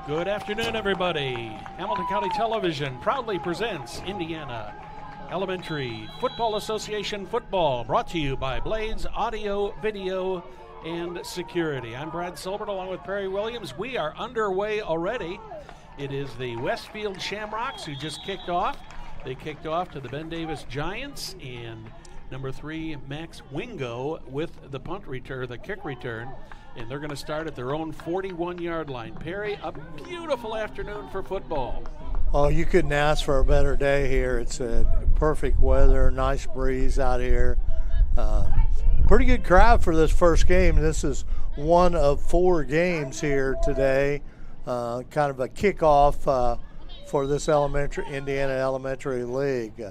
Good afternoon, everybody. Hamilton County Television proudly presents Indiana Elementary Football Association football, brought to you by Blades Audio, Video, and Security. I'm Brad Silbert along with Perry Williams. We are underway already. It is the Westfield Shamrocks who just kicked off. They kicked off to the Ben Davis Giants, and number 3, Max Wingo with the kick return. And they're going to start at their own 41-yard line. Perry, a beautiful afternoon for football. Oh, you couldn't ask for a better day here. It's perfect weather, nice breeze out here. Pretty good crowd for this first game. This is one of 4 games here today. Kind of a kickoff for this Indiana Elementary League.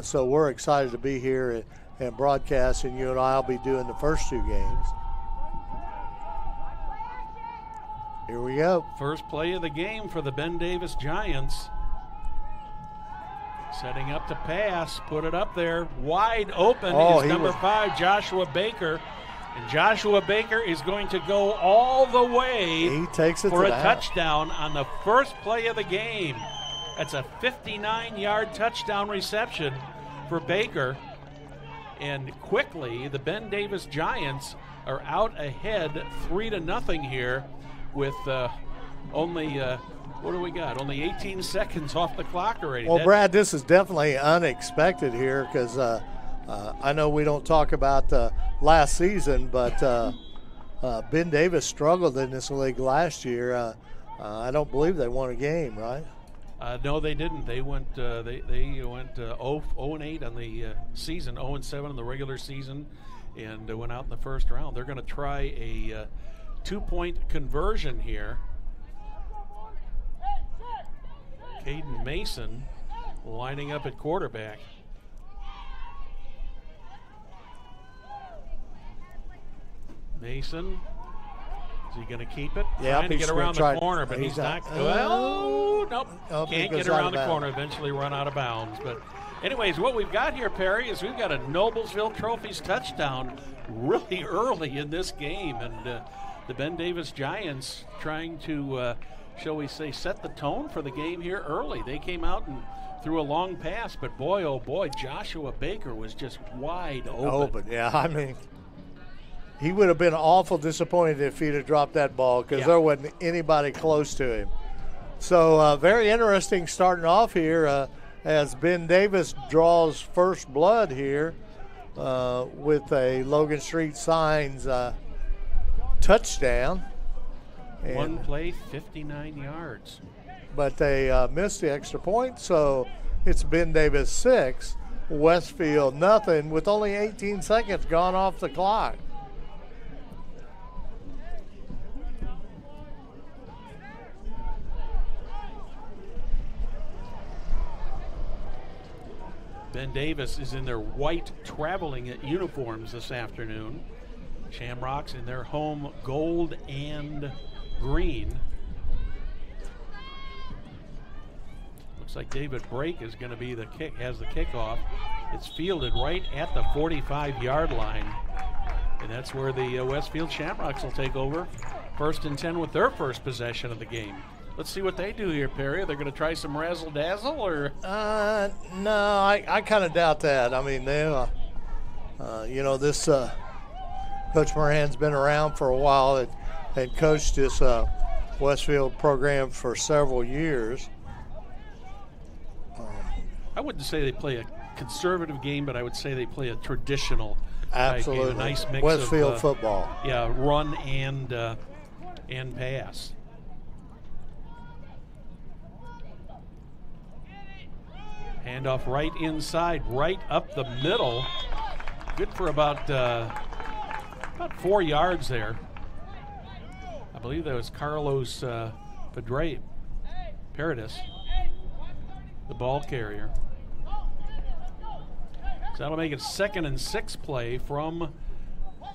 So we're excited to be here and broadcasting. You and I will be doing the first 2 games. Here we go. First play of the game for the Ben Davis Giants. Setting up to pass, put it up there. Wide open is number 5, Joshua Baker. And Joshua Baker is going to go all the way he takes it for to a touchdown on the first play of the game. That's a 59-yard touchdown reception for Baker. And quickly, the Ben Davis Giants are out ahead 3-0 here, with only, what do we got? Only 18 seconds off the clock already. Well, Brad, this is definitely unexpected here because I know we don't talk about last season, but Ben Davis struggled in this league last year. I don't believe they won a game, right? No, they didn't. They went 0-8 on the season, 0-7 in the regular season, and went out in the first round. They're going to try a 2-point conversion here. Caden Mason lining up at quarterback. Mason, is he going to keep it? Yeah, trying to get around the corner, but he's not. Nope. Can't get around the corner. Eventually run out of bounds. But anyways, what we've got here, Perry, is we've got a Noblesville Trophies touchdown really early in this game, and the Ben Davis Giants trying to, shall we say, set the tone for the game here early. They came out and threw a long pass, but boy, oh boy, Joshua Baker was just wide open. Yeah, I mean, he would have been awful disappointed if he'd have dropped that ball because there wasn't anybody close to him. So very interesting starting off here as Ben Davis draws first blood here with a Logan Street Signs touchdown. One play, 59 yards. But they missed the extra point, so it's Ben Davis 6, Westfield nothing, with only 18 seconds gone off the clock. Ben Davis is in their white traveling uniforms this afternoon. Shamrocks in their home gold and green. Looks like David Brake is going to be the kickoff. It's fielded right at the 45-yard line. And that's where the Westfield Shamrocks will take over. 1st and 10 with their first possession of the game. Let's see what they do here, Perry. They're going to try some razzle-dazzle, or? No, I kind of doubt that. I mean, they, this Coach Moran's been around for a while and coached this Westfield program for several years. I wouldn't say they play a conservative game, but I would say they play a traditional absolutely type game. A nice mix Westfield of football. Yeah, run and pass. Handoff right inside, right up the middle. Good for about 4 yards there. I believe that was Carlos Paredes, the ball carrier. So that'll make it 2nd and 6 play from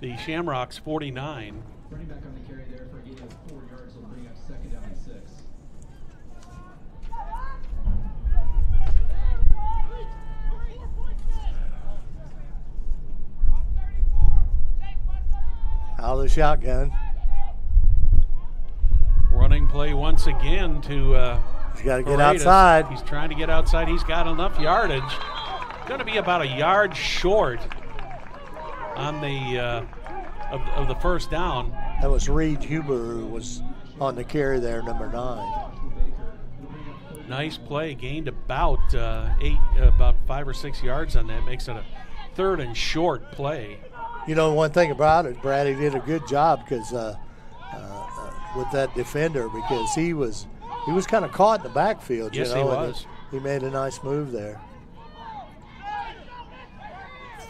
the Shamrocks 49. Running back on the carry there for a gain of 4 yards will bring up 2nd down and 6. Out of the shotgun. play once again to He's got to get Paredes. outside. He's trying to get outside. He's got enough yardage. Going to be about a yard short on the of the first down. That was Reed Huber who was on the carry there, number 9. Nice play. Gained about 5 or 6 yards on that. Makes it a 3rd and short play. You know, one thing about it, Brad, he did a good job because with that defender, because he was kind of caught in the backfield. Yes, you know, he was. He made a nice move there.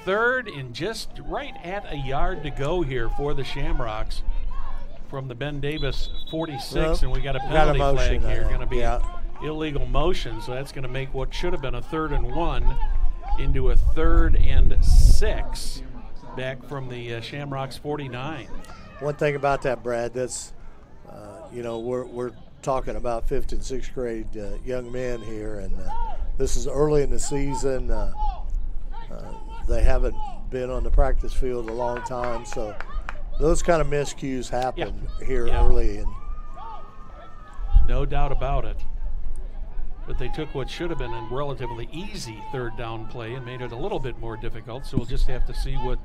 3rd and just right at a yard to go here for the Shamrocks from the Ben Davis 46, Well, and we got a penalty flag motion, here. Going to be yeah. illegal motion, so that's going to make what should have been a 3rd and 1 into a 3rd and 6 back from the Shamrocks 49. One thing about that, Brad, that's you know, we're talking about 5th and 6th grade young men here, and this is early in the season. They haven't been on the practice field a long time, so those kind of miscues happen here early. And no doubt about it. But they took what should have been a relatively easy 3rd down play and made it a little bit more difficult, so we'll just have to see what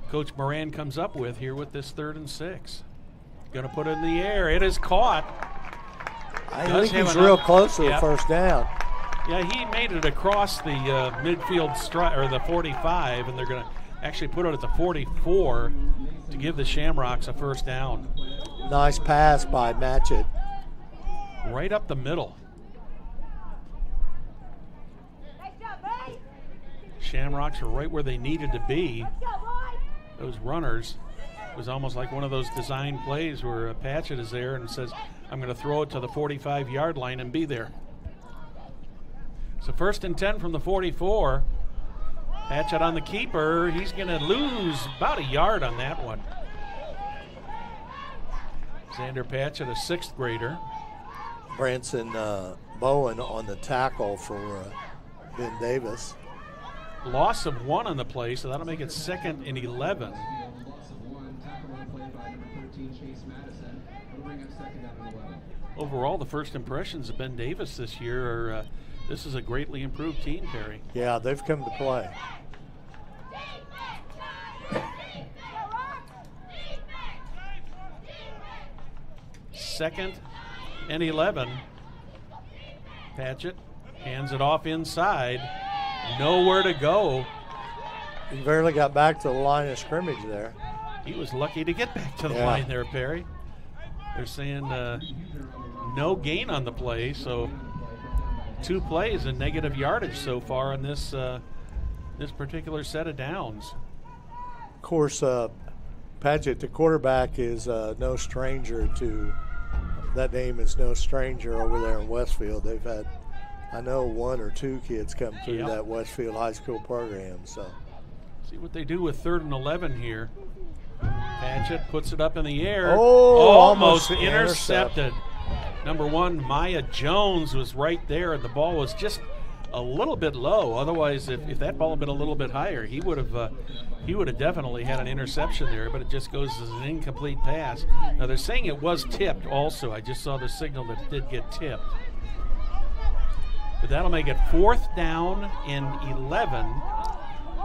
Coach Moran comes up with here with this 3rd and 6. Going to put it in the air. It is caught. I think he's real close to the first down. Yeah, he made it across the midfield or the 45, and they're going to actually put it at the 44 to give the Shamrocks a first down. Nice pass by Matchett. Right up the middle. Shamrocks are right where they needed to be. Those runners, it was almost like one of those design plays where Patchett is there and says, I'm going to throw it to the 45-yard line and be there. So 1st and 10 from the 44. Patchett on the keeper. He's going to lose about a yard on that one. Xander Patchett, a 6th grader. Branson Bowen on the tackle for Ben Davis. Loss of 1 on the play, so that'll make it 2nd and 11. Overall, the first impressions of Ben Davis this year are this is a greatly improved team, Perry. Yeah, they've come to play. Second and 11. Patchett hands it off inside. Nowhere to go. He barely got back to the line of scrimmage there. He was lucky to get back to the line there, Perry. They're saying no gain on the play, so 2 plays and negative yardage so far on this this particular set of downs. Of course, Patchett, the quarterback, is no stranger to that name. Is no stranger over there in Westfield. They've had, I know, 1 or 2 kids come through that Westfield High School program. So see what they do with 3rd and 11 here. Patchett puts it up in the air. Oh, almost intercepted. Number 1, Maya Jones was right there, and the ball was just a little bit low. Otherwise, if that ball had been a little bit higher, he would have definitely had an interception there. But it just goes as an incomplete pass. Now they're saying it was tipped. Also, I just saw the signal that it did get tipped. But that'll make it 4th down and 11.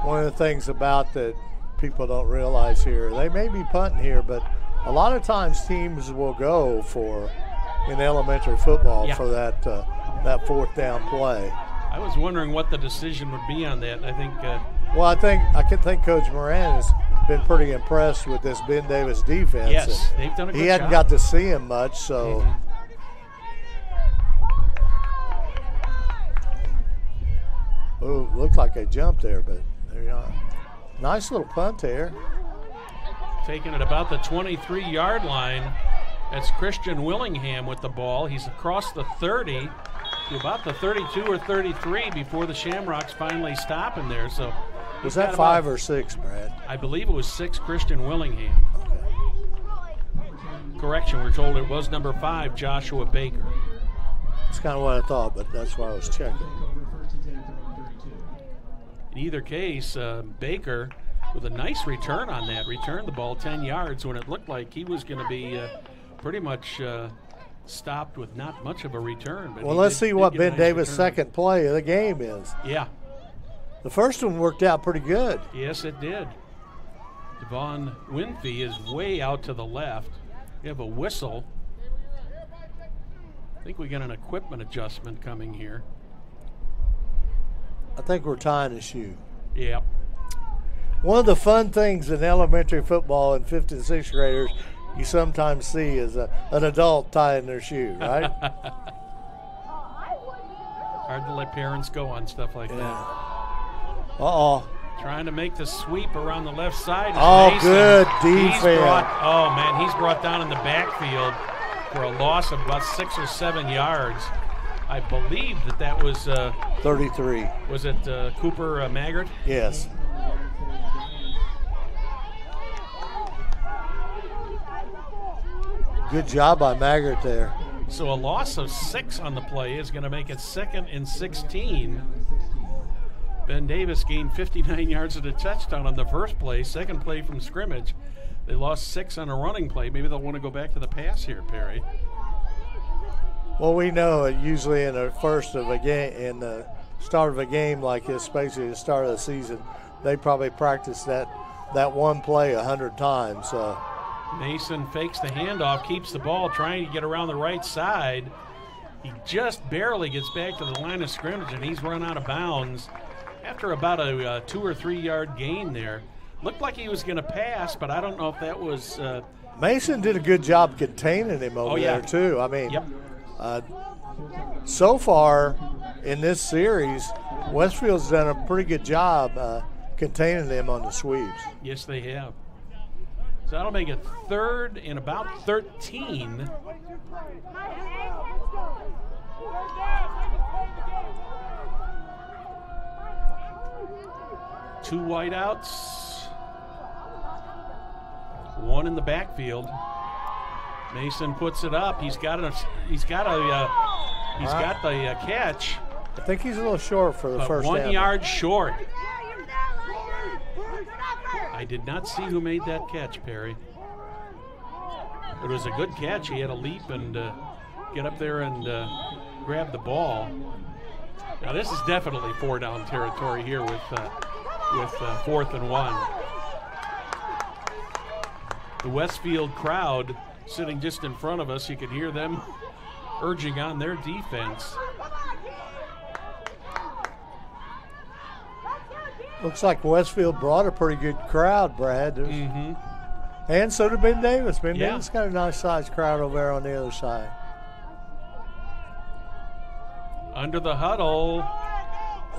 One of the things about that people don't realize here, they may be punting here, but a lot of times teams will go for, in elementary football, for that 4th down play. I was wondering what the decision would be on that. I think. Well, I can think Coach Moran has been pretty impressed with this Ben Davis defense. Yes, they've done a good job. He hadn't got to see him much, so. Oh, looked like they jumped there, but there you are. Nice little punt there. Taking it about the 23-yard line. That's Christian Willingham with the ball. He's across the 30 to about the 32 or 33 before the Shamrocks finally stop him there. So was that 5 or 6, Brad? I believe it was 6, Christian Willingham. Okay. Correction, we're told it was number 5, Joshua Baker. That's kind of what I thought, but that's why I was checking. In either case, Baker with a nice return on that, returned the ball 10 yards when it looked like he was going to be pretty much stopped with not much of a return. But well, let's see what Ben Davis' second play of the game is. Yeah. The first one worked out pretty good. Yes, it did. Devon Winfrey is way out to the left. We have a whistle. I think we got an equipment adjustment coming here. I think we're tying a shoe. Yep. One of the fun things in elementary football in 5th and 6th graders you sometimes see is an adult tying their shoe, right? Hard to let parents go on stuff like that. Uh-oh. Trying to make the sweep around the left side. Oh, Mason. good defense. He's brought down in the backfield for a loss of about 6 or 7 yards. I believe that was 33. Was it Cooper Maggart? Yes. Good job by Maggart there. So a loss of 6 on the play is going to make it 2nd and 16. Ben Davis gained 59 yards and a touchdown on the first play. Second play from scrimmage. They lost 6 on a running play. Maybe they'll want to go back to the pass here, Perry. Well, we know usually in the start of a game like this, especially the start of the season, they probably practice that one play 100 times. Mason fakes the handoff, keeps the ball, trying to get around the right side. He just barely gets back to the line of scrimmage, and he's run out of bounds after about a 2 or 3 yard gain there. Looked like he was going to pass, but I don't know if that was. Mason did a good job containing him over there, too. I mean, so far in this series, Westfield's done a pretty good job containing them on the sweeps. Yes, they have. So that'll make it 3rd and about 13. Two wideouts, one in the backfield. Mason puts it up. He's got the catch. I think he's a little short for the first 1 down. yard short. I did not see who made that catch, Perry. It was a good catch. He had a leap and get up there and grab the ball. Now this is definitely 4 down territory here with 4th and 1. The Westfield crowd sitting just in front of us, you could hear them urging on their defense. Looks like Westfield brought a pretty good crowd, Brad. And so did Ben Davis. Ben Davis got a nice-sized crowd over there on the other side. Under the huddle.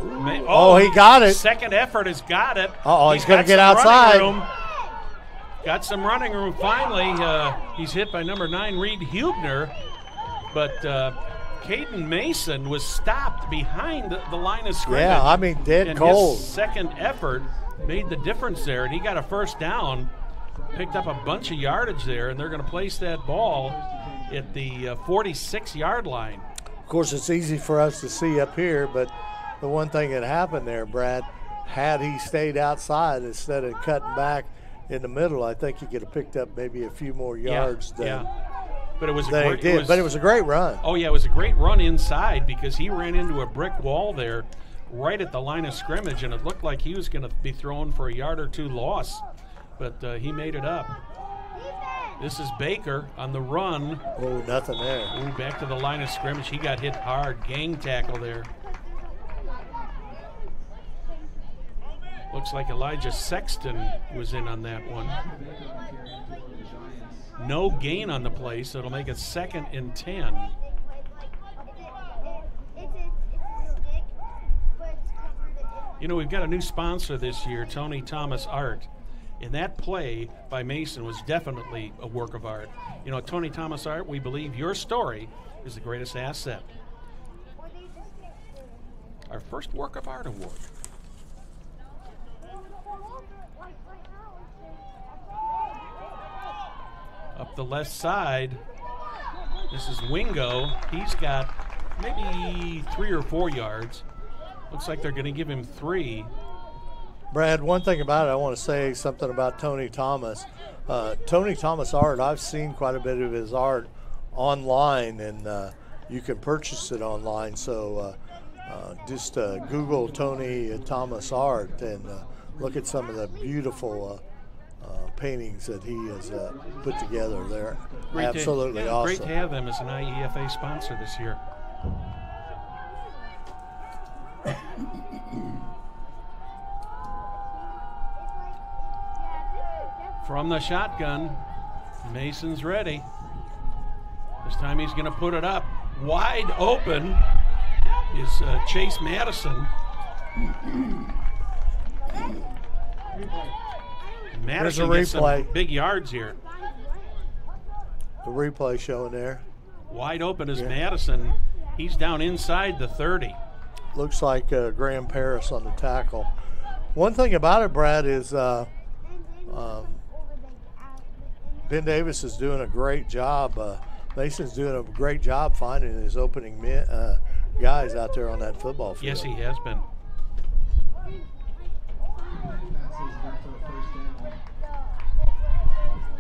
He got it. Second effort has got it. He's going to get outside. Got some running room finally. He's hit by number 9, Reed Hubner. But Caden Mason was stopped behind the line of scrimmage. Yeah, I mean, dead cold. His second effort made the difference there, and he got a first down, picked up a bunch of yardage there, and they're going to place that ball at the 46-yard line. Of course, it's easy for us to see up here, but the one thing that happened there, Brad, had he stayed outside instead of cutting back in the middle, I think he could have picked up maybe a few more yards than But it was he did. But it was a great run. Oh, yeah, it was a great run inside because he ran into a brick wall there right at the line of scrimmage, and it looked like he was going to be thrown for a yard or 2 loss, but he made it up. This is Baker on the run. Oh, nothing there. Ooh, back to the line of scrimmage. He got hit hard. Gang tackle there. Looks like Elijah Sexton was in on that one. No gain on the play, so it'll make it 2nd and 10. You know, we've got a new sponsor this year, Tony Thomas Art. And that play by Mason was definitely a work of art. You know, Tony Thomas Art, we believe your story is the greatest asset. Our first work of art award. Up the left side, this is Wingo. He's got maybe 3 or 4 yards. Looks like they're going to give him 3. Brad, one thing about it, I want to say something about Tony Thomas. Tony Thomas art, I've seen quite a bit of his art online, and you can purchase it online. So just Google Tony Thomas Art and look at some of the beautiful paintings that he has put together. They're absolutely awesome. Great to have them as an IEFA sponsor this year. From the shotgun, Mason's ready. This time he's going to put it up. Wide open is Chase Madison. Madison gets some big yards here. The replay showing there. Wide open is Madison. He's down inside the 30. Looks like Graham Paris on the tackle. One thing about it, Brad, is Ben Davis is doing a great job. Mason's doing a great job finding his opening guys out there on that football field. Yes, he has been.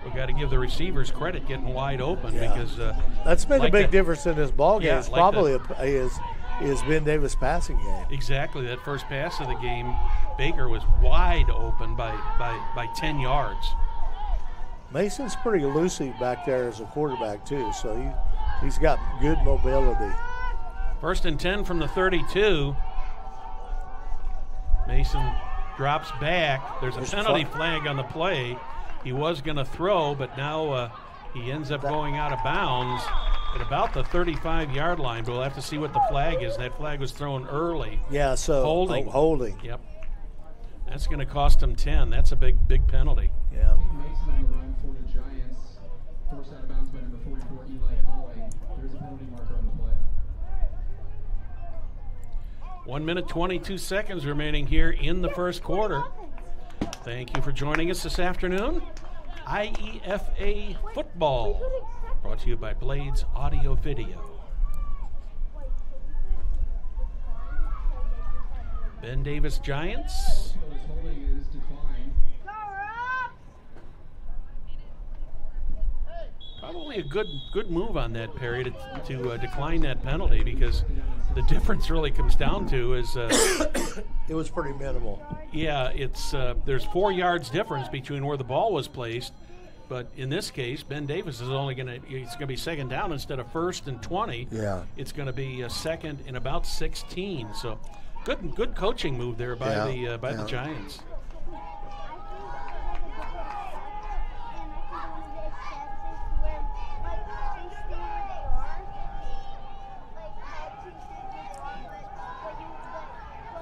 We've got to give the receivers credit getting wide open because that's made a big difference in this ball game. Yeah, it's probably is Ben Davis' passing game. Exactly. That first pass of the game, Baker was wide open by 10 yards. Mason's pretty elusive back there as a quarterback too, so he's got good mobility. 1st and 10 from the 32. Mason drops back. There's a penalty flag on the play. He was going to throw, but now he ends up going out of bounds at about the 35-yard line. But we'll have to see what the flag is. That flag was thrown early. Yeah, so holding. Yep. That's going to cost him 10. That's a big penalty. Yeah. Mason on the run for the Giants. Forced out of bounds by number 44, Eli Calling. There's a penalty marker on the play. 1 minute, 22 seconds remaining here in the first quarter. Thank you for joining us this afternoon. IEFA football, brought to you by Blades Audio Video. Ben Davis Giants. Probably a good move on that, Perry, to decline that penalty, because the difference really comes down to is it was pretty minimal. Yeah, it's there's 4 yards difference between where the ball was placed, but in this case, Ben Davis is only it's going to be second down instead of 1st and 20. Yeah, it's going to be a second and about 16. So good coaching move there by the Giants.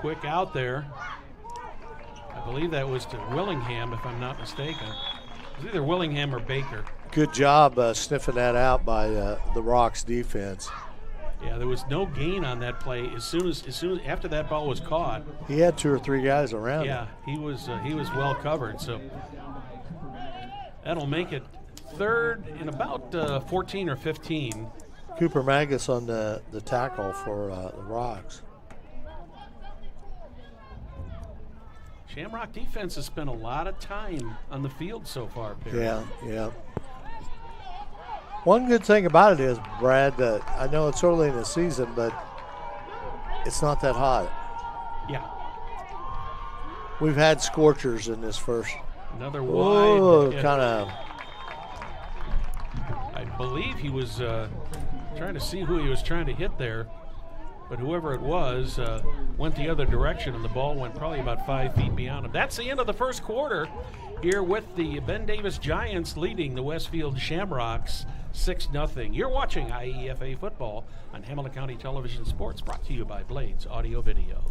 Quick out there. I believe that was to Willingham, if I'm not mistaken. It was either Willingham or Baker. Good job sniffing that out by the Rocks defense. Yeah, there was no gain on that play. As soon as after that ball was caught, he had 2 or 3 guys around him. Yeah, he was well covered. So that'll make it 3rd and about 14 or 15. Cooper Magus on the tackle for the Rocks. Shamrock defense has spent a lot of time on the field so far, Perry. Yeah. One good thing about it is, Brad, I know it's early in the season, but it's not that hot. Yeah. We've had scorchers in this first. Another wide. Kind of. I believe he was trying to see who he was trying to hit there. But whoever it was went the other direction, and the ball went probably about 5 feet beyond him. That's the end of the first quarter here with the Ben Davis Giants leading the Westfield Shamrocks 6-0. You're watching IEFA football on Hamilton County Television Sports, brought to you by Blades Audio Video.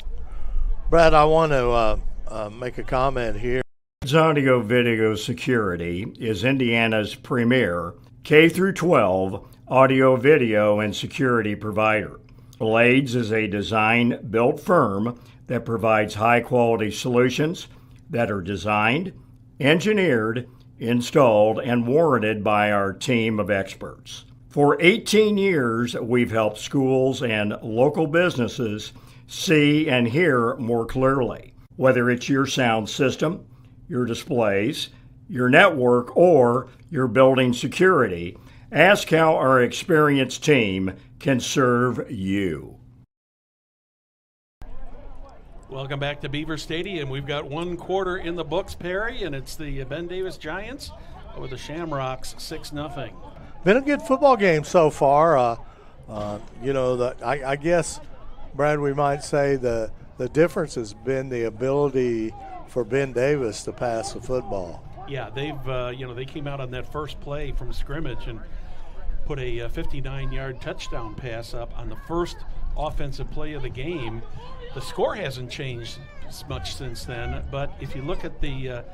Brad, I want to make a comment here. Blades Audio Video Security is Indiana's premier K-12 audio, video, and security provider. Blades is a design-built firm that provides high-quality solutions that are designed, engineered, installed, and warranted by our team of experts. For 18 years, we've helped schools and local businesses see and hear more clearly. Whether it's your sound system, your displays, your network, or your building security, Ask how our experienced team can serve you. Welcome back to Beaver Stadium. We've got one quarter in the books, Perry, and it's the Ben Davis Giants over the Shamrocks 6-0. Been a good football game so far. I guess, Brad, we might say the difference has been the ability for Ben Davis to pass the football. Yeah, they've they came out on that first play from scrimmage and put a 59-yard touchdown pass up on the first offensive play of the game. The score hasn't changed much since then, but if you look at the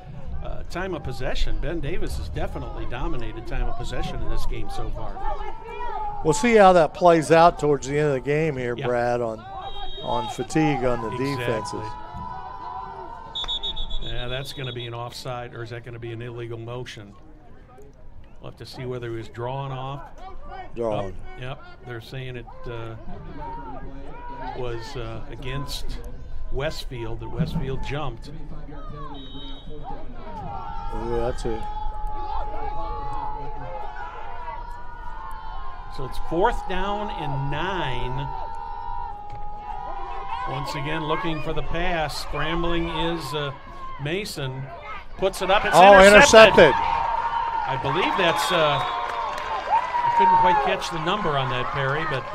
time of possession, Ben Davis has definitely dominated time of possession in this game so far. We'll see how that plays out towards the end of the game here, yeah. Brad, on fatigue on the defenses. Yeah, that's going to be an offside, or is that going to be an illegal motion? We'll have to see whether he was drawn off. Drawn. Oh, yep, they're saying it was against Westfield, that Westfield jumped. Ooh, that's it. So it's 4th down and 9. Once again, looking for the pass. Scrambling is Mason. Puts it up. It's intercepted. I believe that's, I couldn't quite catch the number on that, Perry, but.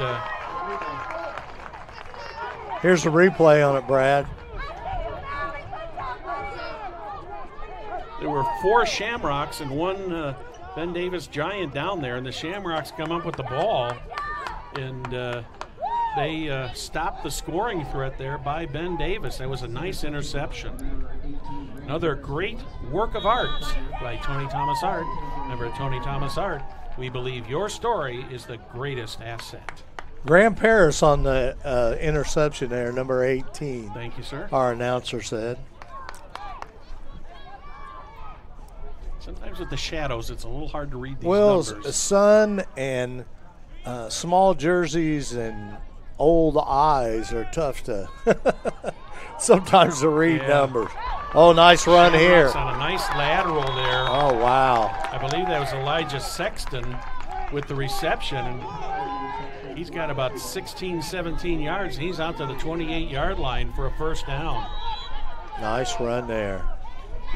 Here's the replay on it, Brad. There were 4 Shamrocks and 1 Ben Davis Giant down there, and the Shamrocks come up with the ball, and they stopped the scoring threat there by Ben Davis. That was a nice interception. Another great work of art by Tony Thomas Art. Remember, Tony Thomas Art, we believe your story is the greatest asset. Graham Paris on the interception there, number 18. Thank you, sir. Our announcer said. Sometimes with the shadows, it's a little hard to read these numbers. numbers. Sun and small jerseys and old eyes are tough to sometimes to read numbers. Oh, nice run here. On a nice lateral there. Oh, wow. I believe that was Elijah Sexton with the reception. And he's got about 16, 17 yards. He's out to the 28-yard line for a first down. Nice run there.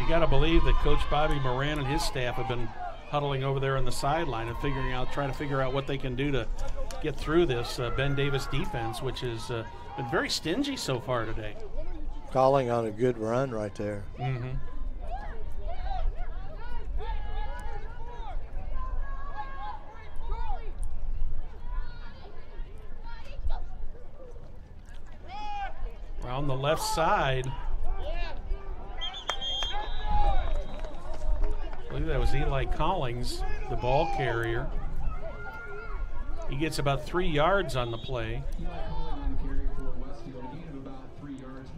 You got to believe that Coach Bobby Moran and his staff have been huddling over there on the sideline and trying to figure out what they can do to get through this Ben Davis defense, which has been very stingy so far today. Calling on a good run right there. Mm-hmm. Around the left side. I believe that was Eli Collins, the ball carrier. He gets about 3 yards on the play.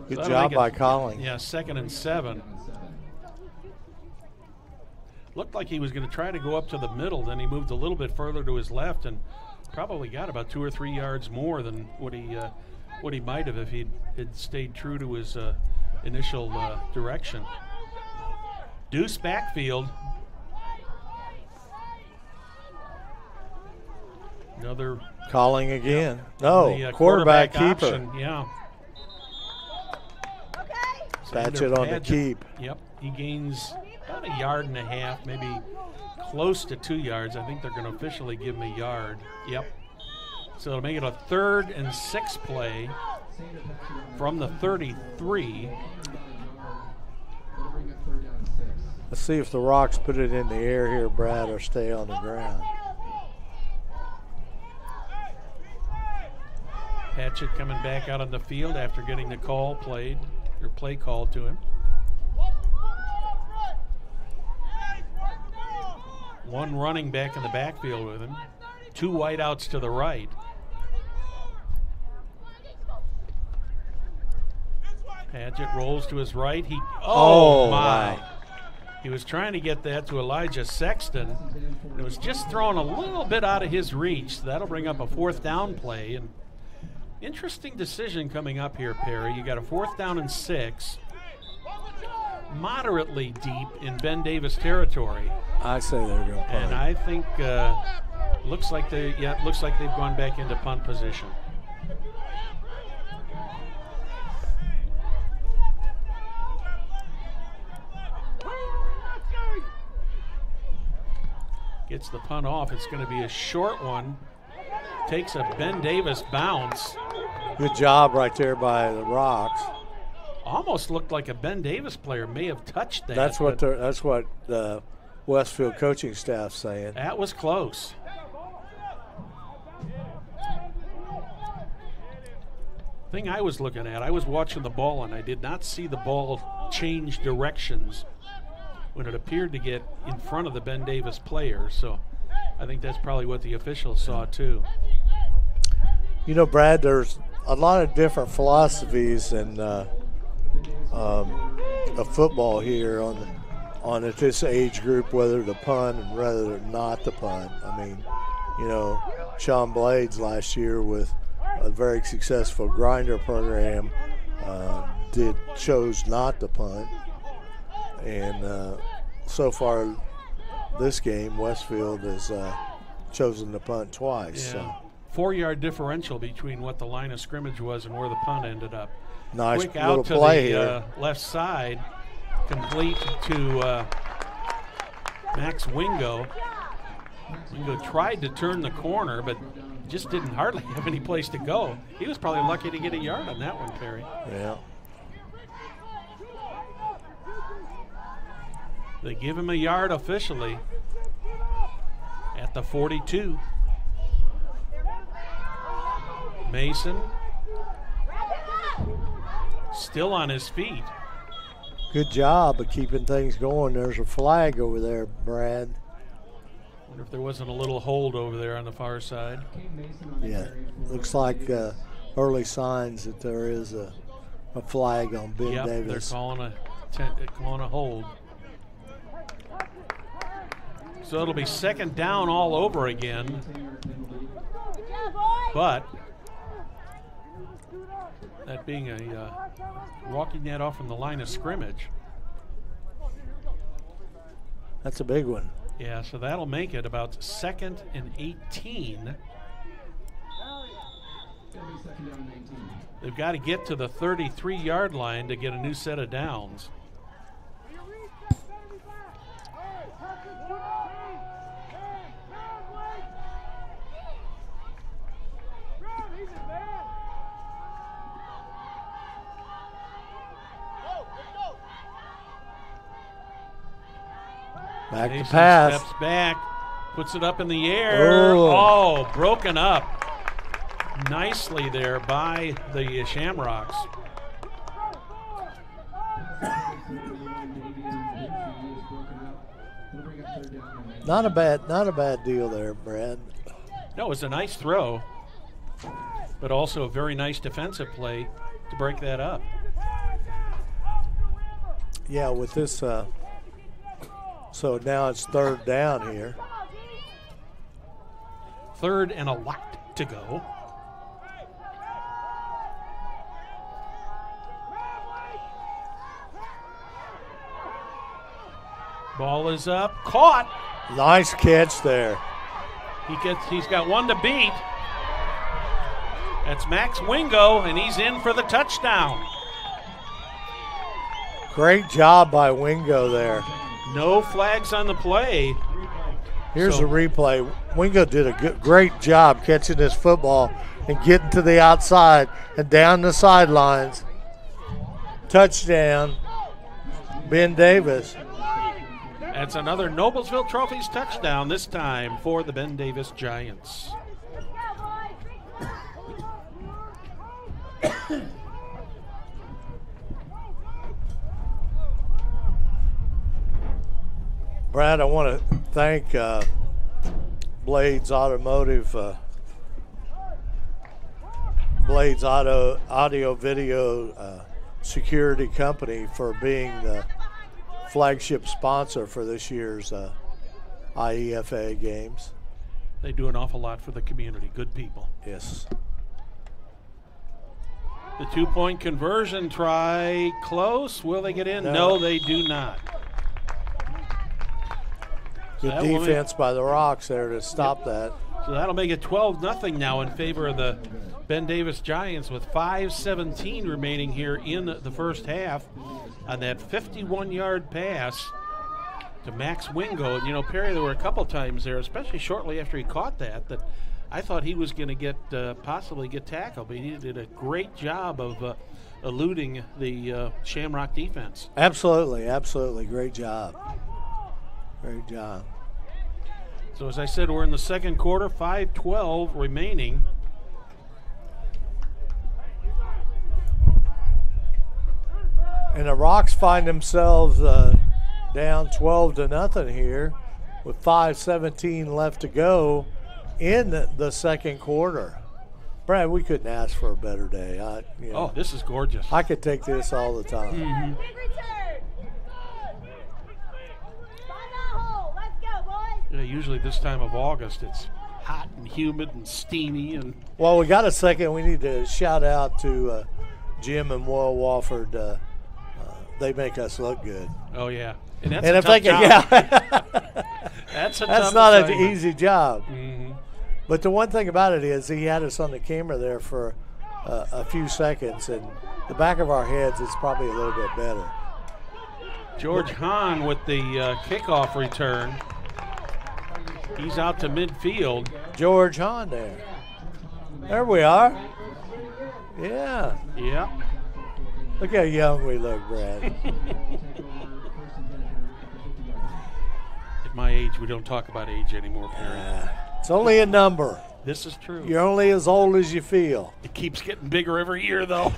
Good job by Collins. Yeah, 2nd and 7. Looked like he was going to try to go up to the middle, then he moved a little bit further to his left and probably got about 2 or 3 yards more than what he might have if he had stayed true to his initial direction. Deuce backfield. Another calling again. No, quarterback keeper. Option, yeah. Patch it on the keep. Yep, he gains about 1.5 yards, maybe close to 2 yards. I think they're going to officially give him a yard. Yep. So it'll make it a 3rd and 6 play from the 33. Let's see if the Rocks put it in the air here, Brad, or stay on the ground. Patchett coming back out on the field after getting the play called to him. One running back in the backfield with him. 2 wideouts to the right. Patchett rolls to his right. Oh my. Wow. He was trying to get that to Elijah Sexton. It was just thrown a little bit out of his reach. So that'll bring up a 4th down play. And interesting decision coming up here, Perry. You got a 4th down and 6. Moderately deep in Ben Davis territory. I say they're going to punt. And I think Looks like they've gone back into punt position. Gets the punt off. It's going to be a short one. Takes a Ben Davis bounce. Good job right there by the Rocks. Almost looked like a Ben Davis player may have touched that. That's what the Westfield coaching staff's saying. That was close. Thing I was looking at, I was watching the ball and I did not see the ball change directions when it appeared to get in front of the Ben Davis player. So I think that's probably what the officials saw too. You know, Brad, there's a lot of different philosophies in of football here on at this age group, whether to punt and whether not to punt. I mean, you know, Sean Blades last year with a very successful grinder program chose not to punt, and so far this game Westfield has chosen to punt twice. Yeah. So 4-yard differential between what the line of scrimmage was and where the punt ended up. nice Quick little out to play the here. Left side, complete to Max Wingo. Wingo tried to turn the corner, but just didn't hardly have any place to go. He was probably lucky to get a yard on that one, Perry. Yeah. They give him a yard officially at the 42. Mason still on his feet. Good job of keeping things going. There's a flag over there, Brad. Wonder if there wasn't a little hold over there on the far side. Yeah, looks like early signs that there is a flag on Ben Yep, Davis. they're calling a hold. So it'll be second down all over again. But that being a walking that off from the line of scrimmage. That's a big one. Yeah, so that'll make it about 2nd and 18. They've got to get to the 33-yard line to get a new set of downs. Back to Mason pass. steps back, puts it up in the air. Oh, broken up nicely there by the Shamrocks. Not a bad deal there, Brad. No, it was a nice throw, but also a very nice defensive play to break that up. Yeah, with this, so now it's 3rd down here. 3rd and a lot to go. Ball is up, caught. Nice catch there. He's got one to beat. That's Max Wingo, and he's in for the touchdown. Great job by Wingo there. No flags on the play. Here's a replay. Wingo did a great job catching this football and getting to the outside and down the sidelines. Touchdown, Ben Davis. That's another Noblesville Trophies touchdown, this time for the Ben Davis Giants. Brad, I want to thank Blades Automotive, Blades Audio Video Security Company for being the flagship sponsor for this year's IEFA games. They do an awful lot for the community. Good people. Yes. The 2-point conversion try close. Will they get in? No, they do not. Good defense by the Rocks there to stop that. So that'll make it 12-0 now in favor of the Ben Davis Giants with 5:17 remaining here in the first half on that 51-yard pass to Max Wingo. And, you know, Perry, there were a couple times there, especially shortly after he caught that I thought he was going to get possibly get tackled, but he did a great job of eluding the Shamrock defense. Absolutely, absolutely. Great job. Great job. So as I said, we're in the second quarter, 5:12 remaining. And the Rocks find themselves down 12-0 here with 5:17 left to go in the second quarter. Brad, we couldn't ask for a better day. Oh, this is gorgeous. I could take this all the time. Mm-hmm. Yeah, usually this time of August, it's hot and humid and steamy. And well, we got a second. We need to shout out to Jim and Will Walford. They make us look good. Oh yeah, and that's and a if tough they can, job. yeah, that's not assignment. an easy job. Mm-hmm. But the one thing about it is he had us on the camera there for a few seconds, and the back of our heads is probably a little bit better. George Hahn with the kickoff return. He's out to midfield. George Hahn there. There we are. Yeah. Yeah. Look how young we look, Brad. At my age, we don't talk about age anymore, Perry. It's only a number. This is true. You're only as old as you feel. It keeps getting bigger every year, though.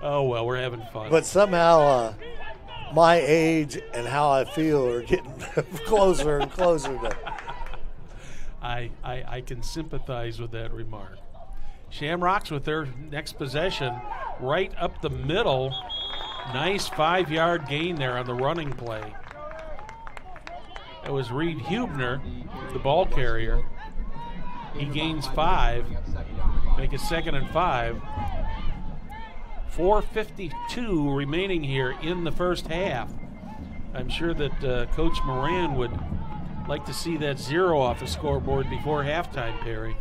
Oh, well, we're having fun. But somehow my age and how I feel are getting closer and closer to. I can sympathize with that remark. Shamrocks with their next possession right up the middle. Nice 5-yard gain there on the running play. It was Reed Hubner, the ball carrier. He gains 5. Make it 2nd and 5. 4:52 remaining here in the first half. I'm sure that Coach Moran would like to see that 0 off the scoreboard before halftime, Perry.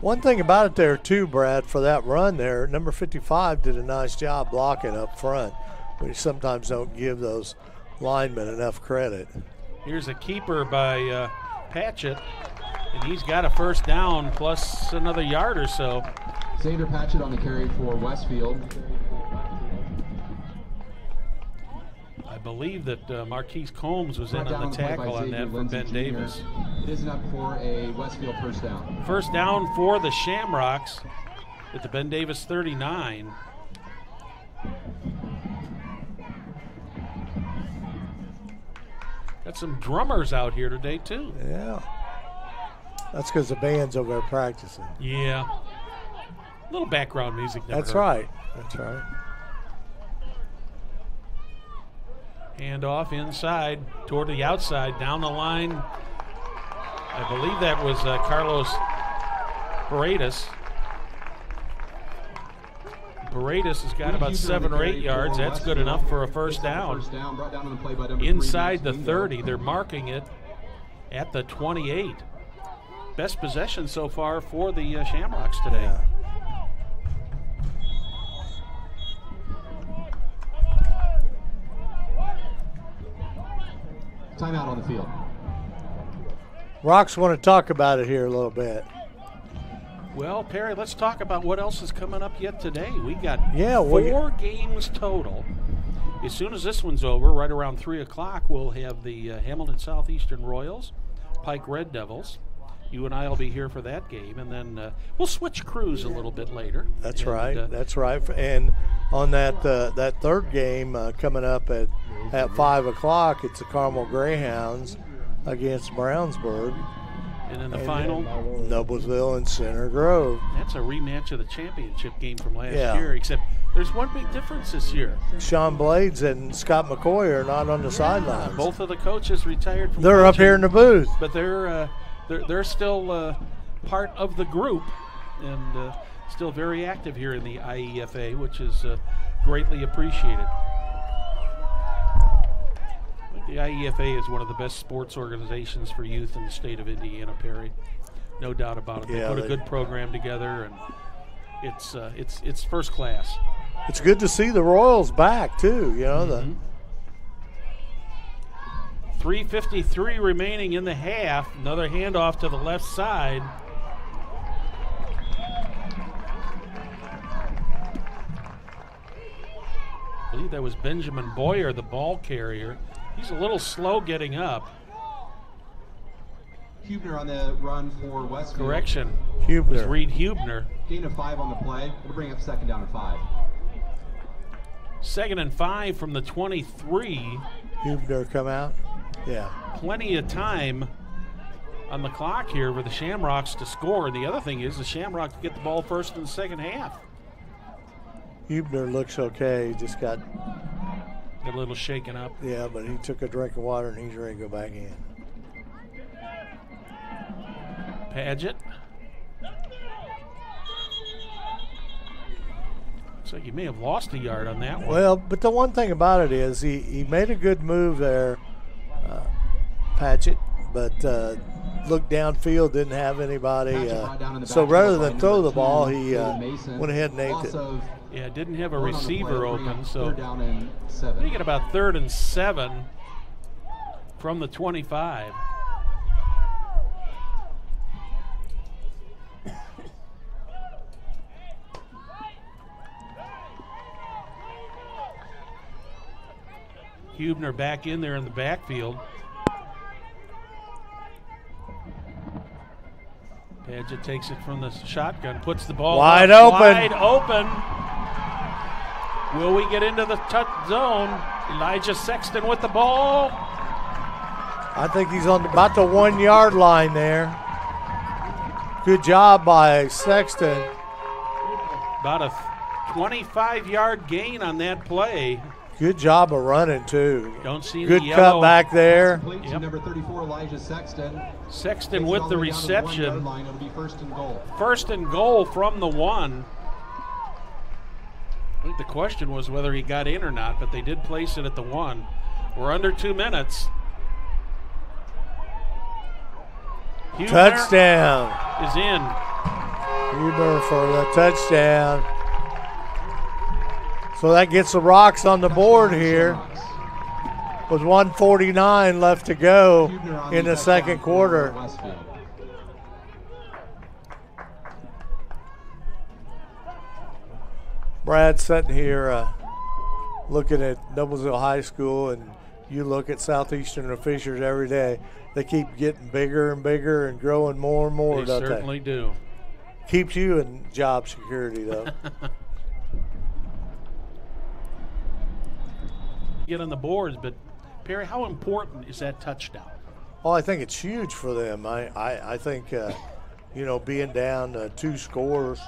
One thing about it there, too, Brad, for that run there, number 55 did a nice job blocking up front. We sometimes don't give those linemen enough credit. Here's a keeper by Patchett, and he's got a first down plus another yard or so. Xander Patchett on the carry for Westfield. I believe that Marquise Combs was in on the tackle on that for Ben Davis. It is enough for a Westfield first down. First down for the Shamrocks at the Ben Davis 39. Got some drummers out here today, too. Yeah. That's because the band's over there practicing. Yeah. A little background music. That's hurt. right. That's right. Hand off inside toward the outside, down the line. I believe that was Carlos Paredes. Paredes has got about 7 or 8 yards. That's good enough for a first down. Inside the 30, they're marking it at the 28. Best possession so far for the Shamrocks today. Yeah. Timeout on the field. Rocks want to talk about it here a little bit. Well, Perry, let's talk about what else is coming up yet today. We got 4 games total. As soon as this one's over, right around 3 o'clock, we'll have the Hamilton Southeastern Royals, Pike Red Devils. You and I will be here for that game, and then we'll switch crews a little bit later. That's right. That's right. And on that that third game coming up at 5 o'clock, it's the Carmel Greyhounds against Brownsburg. And then the final, Noblesville and Center Grove. That's a rematch of the championship game from last year, except there's one big difference this year. Sean Blades and Scott McCoy are not on the sidelines. Both of the coaches retired from They're coaching, up here in the booth. But they're still part of the group and still very active here in the IEFA, which is greatly appreciated. The IEFA is one of the best sports organizations for youth in the state of Indiana, Perry. No doubt about it. They put a good program together, and it's first class. It's good to see the Royals back too. You know, 3:53 remaining in the half. Another handoff to the left side. I believe that was Benjamin Boyer, the ball carrier. He's a little slow getting up. Hubner on the run for Westfield. Correction. It was Hubner. Reed Hubner. Gain of 5 on the play. It'll bring up second down and 5. 2nd and 5 from the 23. Hubner come out. Yeah. Plenty of time on the clock here for the Shamrocks to score. And the other thing is the Shamrocks get the ball first in the second half. Hubner looks okay. He just got A little shaken up. Yeah, but he took a drink of water and he's ready to go back in. Paget. Looks like he may have lost a yard on that one. Well, but the one thing about it is he made a good move there, Paget, but looked downfield, didn't have anybody. So rather than throw the ball, he went ahead and ate it. Yeah, didn't have a receiver open, so down and 7. they get about 3rd and 7 from the 25. Hubner back in there in the backfield. Paget takes it from the shotgun, puts the ball wide up, open. Wide open. Will we get into the touch zone? Elijah Sexton with the ball. I think he's on about the 1 yard line there. Good job by Sexton. About a 25-yard gain on that play. Good job of running too. Don't see good the cut yellow. back there. Yep. Number 34, Elijah Sexton. Sexton with the reception. It'll be 1st and goal. 1st and goal from the 1. I think the question was whether he got in or not, but they did place it at the 1. We're under 2 minutes. Hubner Touchdown. is in. Hubner for the touchdown. So that gets the Rocks on the board here with 1:49 left to go in the second quarter. Brad's sitting here looking at Noblesville High School, and you look at Southeastern and Fishers every day. They keep getting bigger and bigger and growing more and more, They don't certainly do. Keeps you in job security, though. Get on the boards, but Perry, how important is that touchdown? Oh, I think it's huge for them. I think, being down 2 scores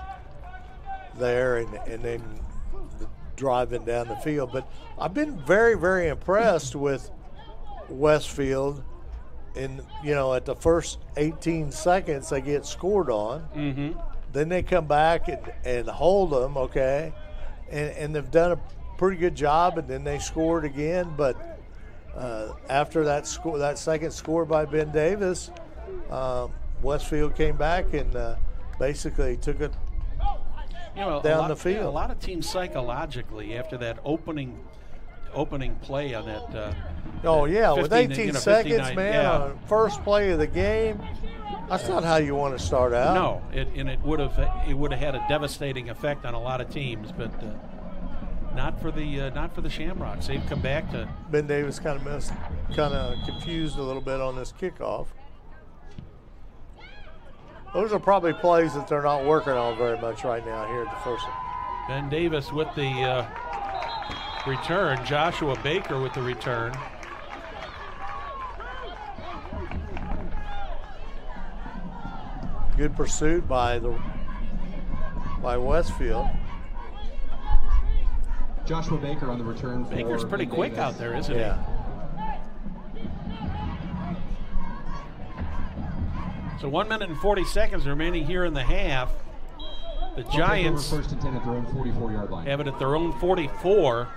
there and then driving down the field. But I've been very, very impressed with Westfield. At the first 18 seconds, they get scored on. Mm-hmm. Then they come back and hold them, okay? And they've done a pretty good job, and then they scored again. But after that second score by Ben Davis, Westfield came back and basically took it down the field. Yeah, a lot of teams psychologically after that opening play on that. With 18 seconds, man, first play of the game. That's not how you want to start out. No, it would have had a devastating effect on a lot of teams, but. Not for the Shamrocks. They've come back to. Ben Davis kind of confused a little bit on this kickoff. Those are probably plays that they're not working on very much right now here at the first. Ben Davis with the return. Joshua Baker with the return. Good pursuit by Westfield. Joshua Baker on the return. Baker's pretty quick Davis. out there, isn't Yeah. he? So 1 minute and 40 seconds remaining here in the half. The Giants 1st and 10 at their own 44-yard line. have it at their own 44.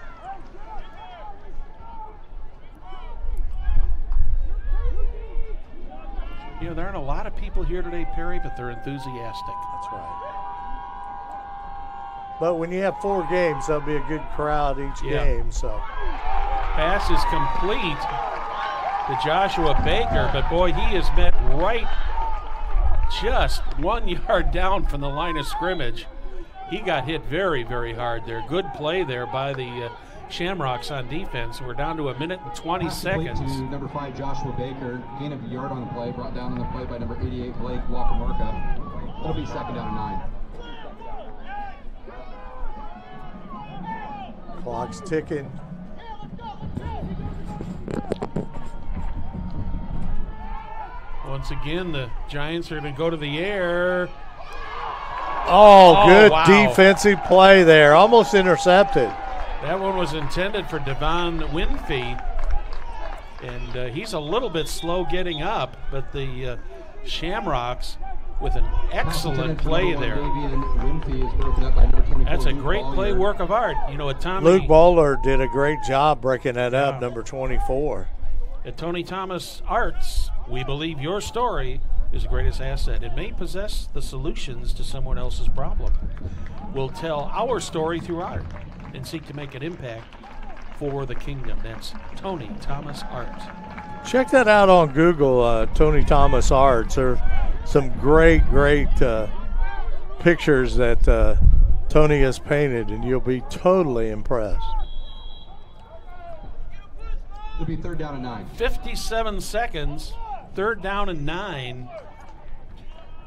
You know, there aren't a lot of people here today, Perry, but they're enthusiastic. That's right. But when you have 4 games, there'll be a good crowd each game. So pass is complete to Joshua Baker, but boy, he is met right just 1 yard down from the line of scrimmage. He got hit very, very hard there. Good play there by the Shamrocks on defense. We're down to 1 minute and 20 seconds. To number 5, Joshua Baker. Gain of a yard on the play. Brought down on the play by number 88, Blake Walker-Marka. It'll be 2nd down and 9. Clock's ticking. Once again, the Giants are going to go to the air. Oh, good defensive play there. Almost intercepted. That one was intended for Devon Winfrey, and he's a little bit slow getting up, but the Shamrocks with an excellent play there. That's a great play, work of art. You know, Luke Bowler did a great job breaking that up, number 24. At Tony Thomas Arts, we believe your story is the greatest asset. It may possess the solutions to someone else's problem. We'll tell our story through art and seek to make an impact for the kingdom. That's Tony Thomas Art. Check that out on Google, Tony Thomas Arts. There are some great pictures that Tony has painted, and you'll be totally impressed. It'll be 3rd down and 9. 57 seconds, 3rd down and 9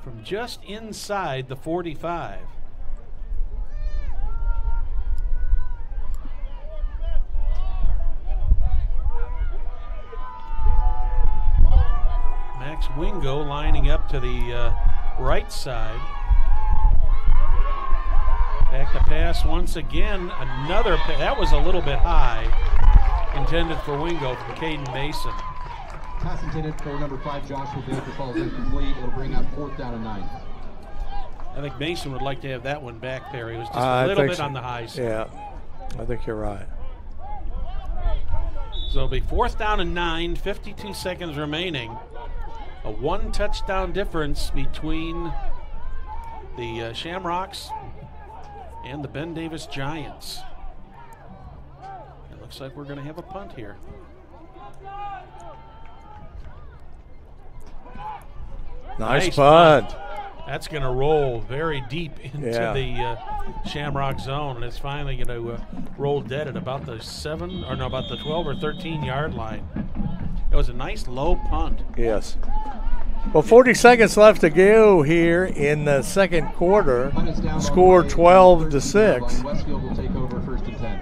from just inside the 45. Max Wingo lining up to the right side. Back to pass once again. Another pass. That was a little bit high. Intended for Wingo from Caden Mason. Pass intended for number 5, Joshua Baker, falls incomplete. It'll bring up 4th down and 9. I think Mason would like to have that one back there. He was just a little bit on the high side. Yeah, I think you're right. So it'll be 4th down and 9, 52 seconds remaining. A 1 touchdown difference between the Shamrocks and the Ben Davis Giants. It looks like we're going to have a punt here. Nice punt. That's going to roll very deep into the Shamrock zone, and it's finally going to roll dead at about the 12 or 13 yard line. It was a nice low punt. Yes. Well, 40 seconds left to go here in the second quarter. Score 12-6. Westfield will take over 1st and 10.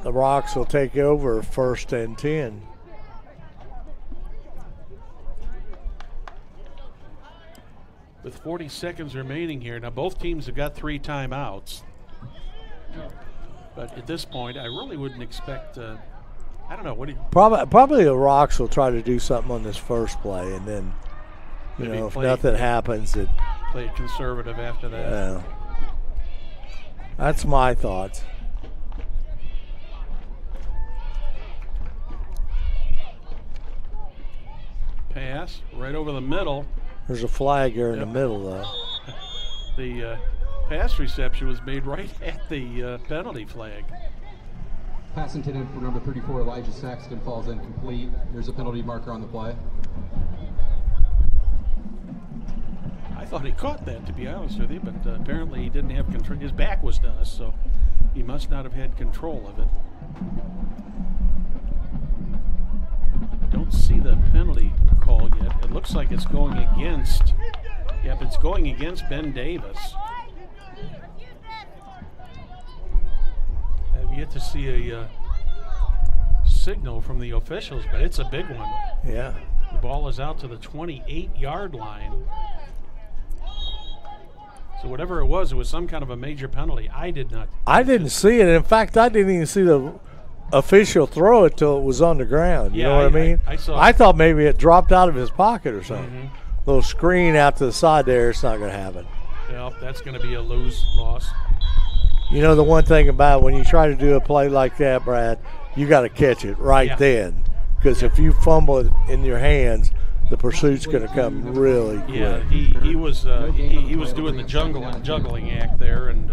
The Rocks will take over 1st and 10. With 40 seconds remaining here, now both teams have got 3 timeouts. But at this point, I really wouldn't expect. I don't know. What do you? Probably the Rocks will try to do something on this first play, and then if nothing happens, it play it conservative after that. Yeah. That's my thoughts. Pass right over the middle. There's a flag here in the middle, though. The pass reception was made right at the penalty flag. Pass intended for number 34, Elijah Saxton, falls incomplete. There's a penalty marker on the play. I thought he caught that, to be honest with you, but apparently he didn't have control. His back was to us, so he must not have had control of it. Don't see the penalty call yet. It looks like it's going against. Yep, it's going against Ben Davis. I've yet to see a signal from the officials, but it's a big one. Yeah. The ball is out to the 28-yard line. So whatever it was some kind of a major penalty. I didn't see it. In fact, I didn't even see the official throw it till it was on the ground. You know what I mean? I thought maybe it dropped out of his pocket or something. Mm-hmm. Little screen out to the side there. It's not going to happen. Well, that's going to be a loss. You know, the one thing about when you try to do a play like that, Brad, you got to catch it right then. Because if you fumble it in your hands, the pursuit's going to come really quick. Yeah, he was doing the juggling act there, and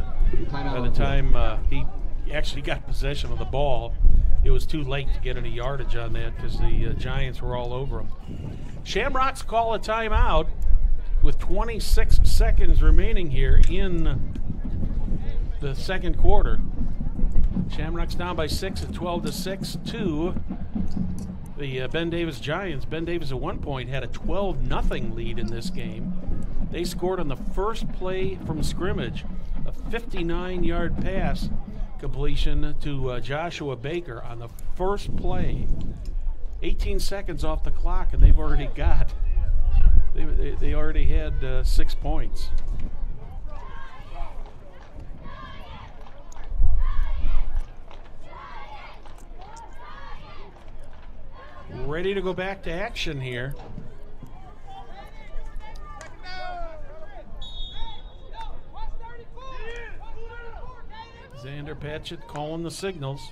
by the time he actually got possession of the ball, it was too late to get any yardage on that because the Giants were all over him. Shamrocks call a timeout with 26 seconds remaining here in the second quarter. Shamrocks down by 6 at 12-6 to the Ben Davis Giants. Ben Davis at one point had a 12-0 lead in this game. They scored on the first play from scrimmage, a 59-yard pass completion to Joshua Baker on the first play. 18 seconds off the clock, and they've already got, they already had 6 points. Ready to go back to action here. Xander Patchett calling the signals.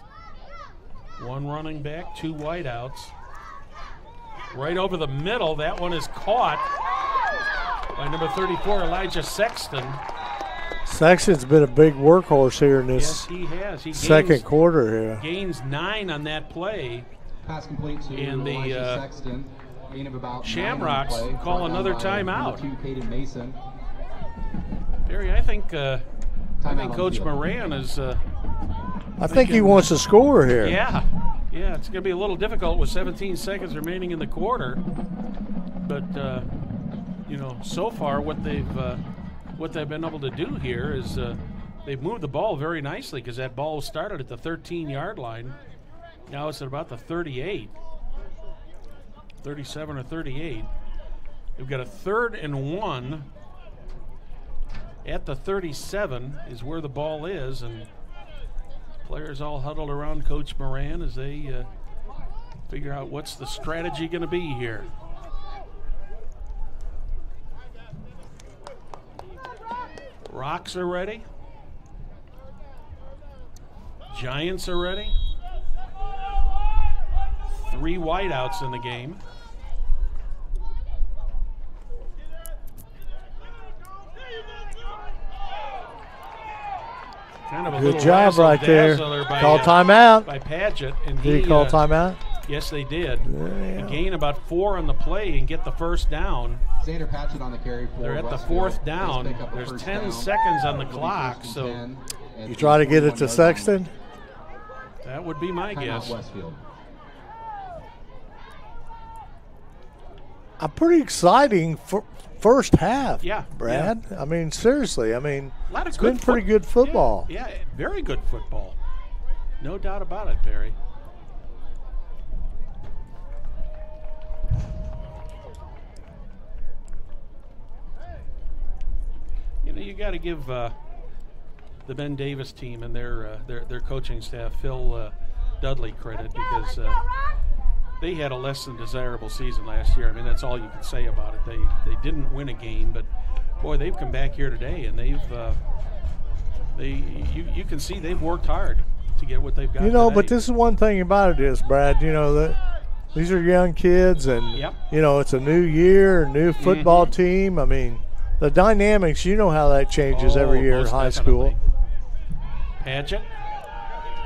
One running back, 2 wideouts. Right over the middle, that one is caught by number 34, Elijah Sexton. Sexton's been a big workhorse here in this yes, he has. He second quarter here. Gains 9 on that play. Pass complete to And the Sexton. Gain of about Shamrocks 9 on the play. call Brought another down by timeout. number 2, Caden Mason. Barry, I think on Coach field. Moran is. I think he wants to score here. Yeah, it's going to be a little difficult with 17 seconds remaining in the quarter. But so far what they've been able to do here is they've moved the ball very nicely because that ball started at the 13-yard line. Now it's at about the 38, 37 or 38. We've got a 3rd and 1 at the 37 is where the ball is, and players all huddled around Coach Moran as they figure out what's the strategy going to be here. Rocks are ready. Giants are ready. 3 wideouts in the game. Kind of a Good job right there. By, Call timeout. by Padgett. And Did he call timeout? Yes, they did. Yeah. They gain about 4 on the play and get the first down. Xander Patchett on the carry for They're at the Westfield. 4th down. Let's pick up the There's first 10 down. seconds on the It'll be clock, 1st and so 10 at You the try to get it 41 to yard Sexton? line. that would be my Timeout guess. Westfield. A pretty exciting first half, Yeah, Brad. I mean, seriously. I mean, A lot of it's good been pretty good football. Yeah, very good football. No doubt about it, Barry. You got to give the Ben Davis team and their coaching staff, Phil Dudley, credit because they had a less than desirable season last year. I mean, that's all you can say about it. They didn't win a game, but boy, they've come back here today and you can see they've worked hard to get what they've got. But this is one thing about it is, Brad, that these are young kids and, Yep. It's a new year, new football team. I mean, the dynamics, how that changes every year in most high definitely. school. Padgett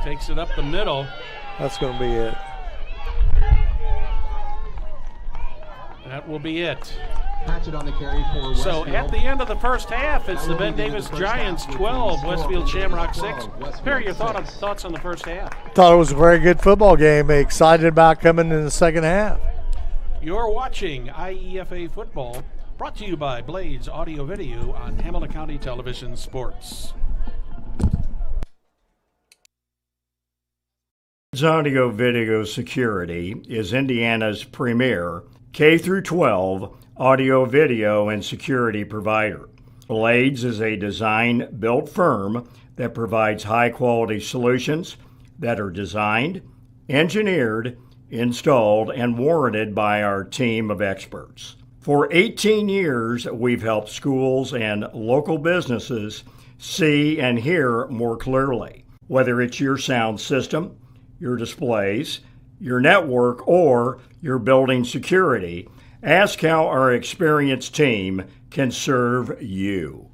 takes it up the middle. That's going to be it. That will be it. Patchett on the carry for So Westfield. at the end of the first half, it's That the will Ben be the end Davis of the first Giants half with 12, the score Westfield of Shamrocks 12, 6. Westfield Perry, your 6. thoughts on the first half? Thought it was a very good football game. Excited about coming in the second half. You're watching IEFA football, brought to you by Blades Audio Video on Hamilton County Television Sports. Audio Video Security is Indiana's premier K-12 audio, video, and security provider. Blades is a design-built firm that provides high-quality solutions that are designed, engineered, installed, and warranted by our team of experts. For 18 years, we've helped schools and local businesses see and hear more clearly. Whether it's your sound system, your displays, your network, or your building security, Ask how our experienced team can serve you.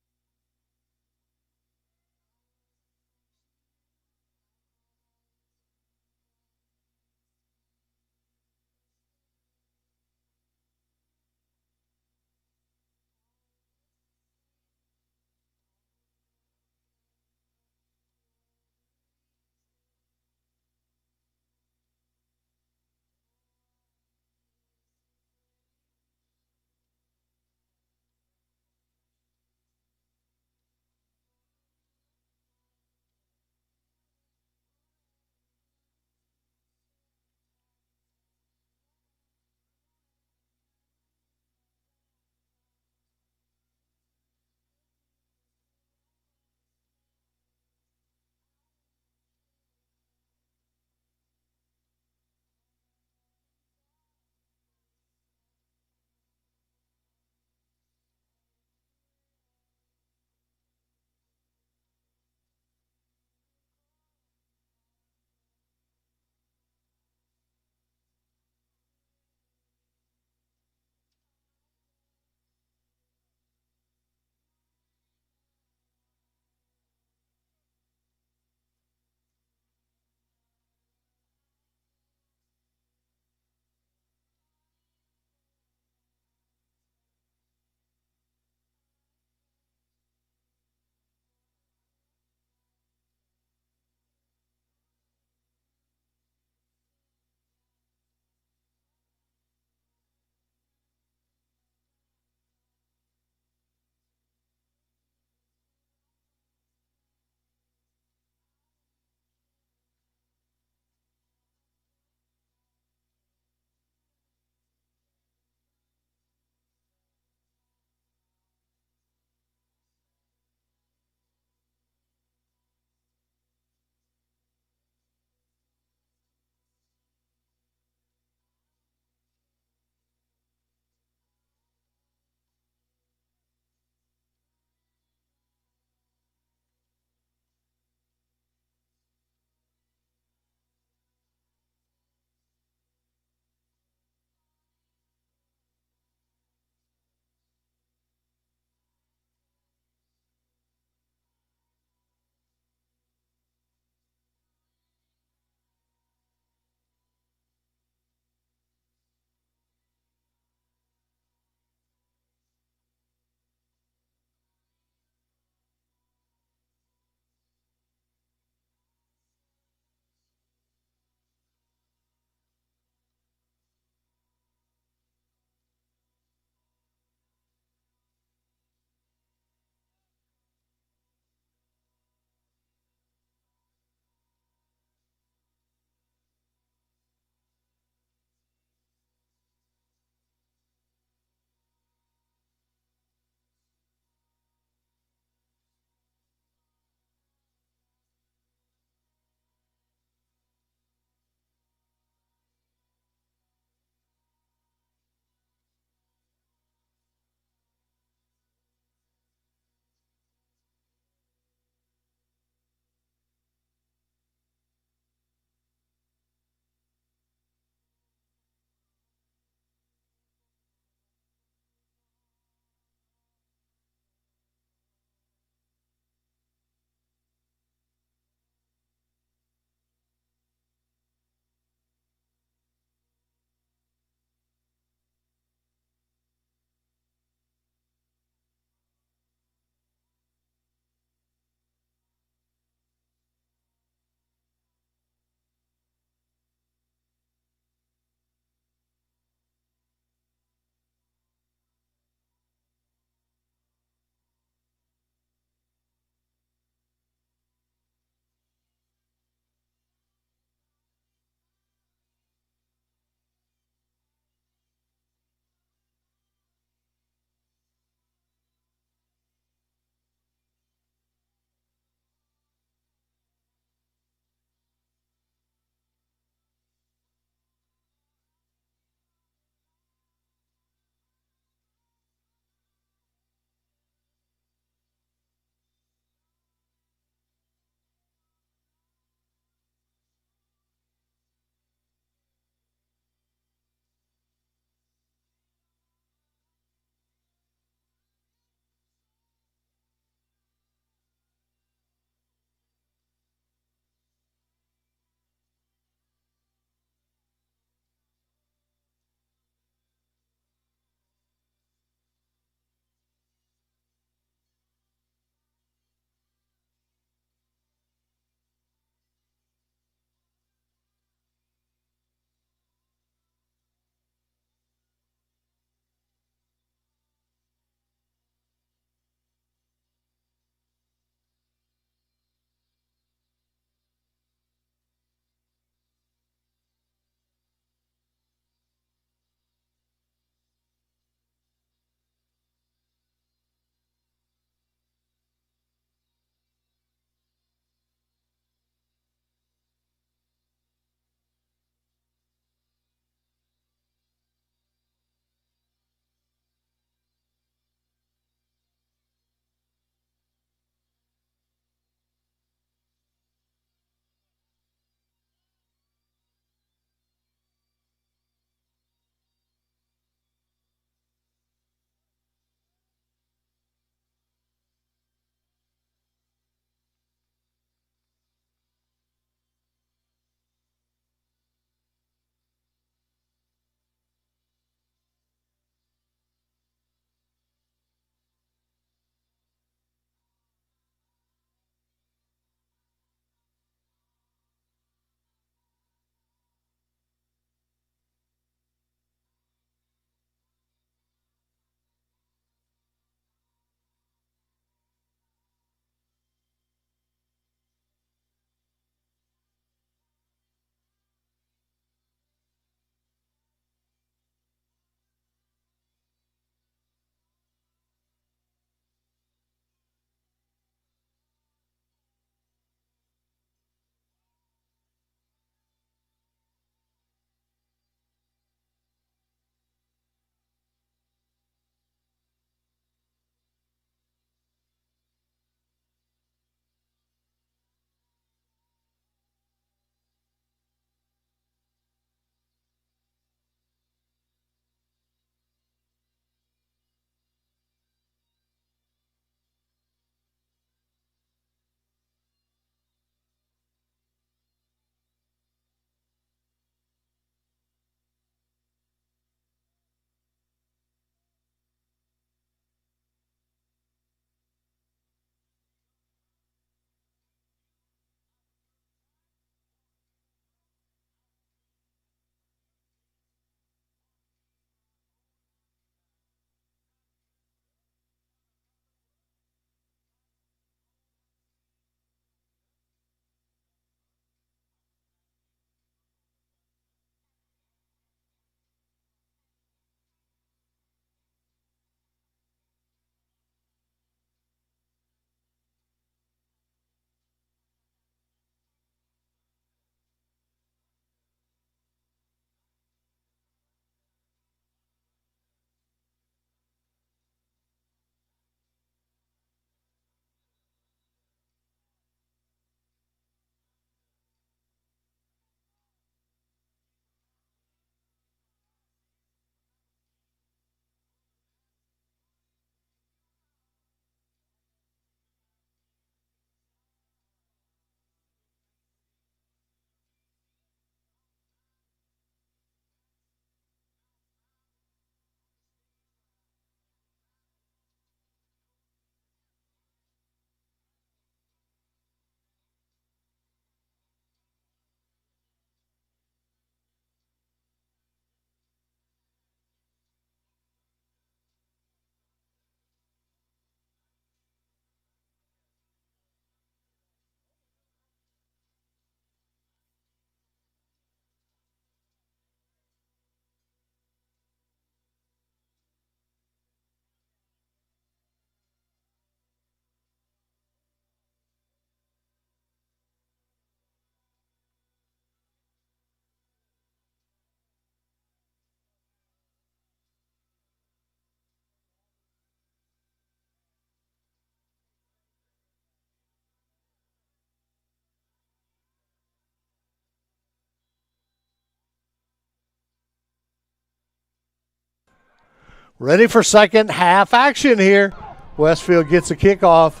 Ready for second half action here. Westfield gets a kickoff.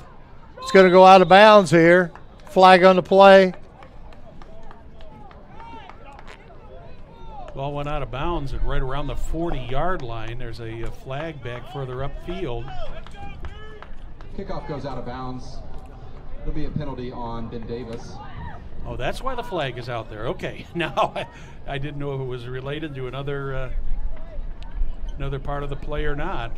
It's going to go out of bounds here. Flag on the play. Ball went out of bounds at right around the 40-yard line. There's a flag back further upfield. Kickoff goes out of bounds. There'll be a penalty on Ben Davis. Oh, that's why the flag is out there. Okay, now I didn't know if it was related to another part of the play or not.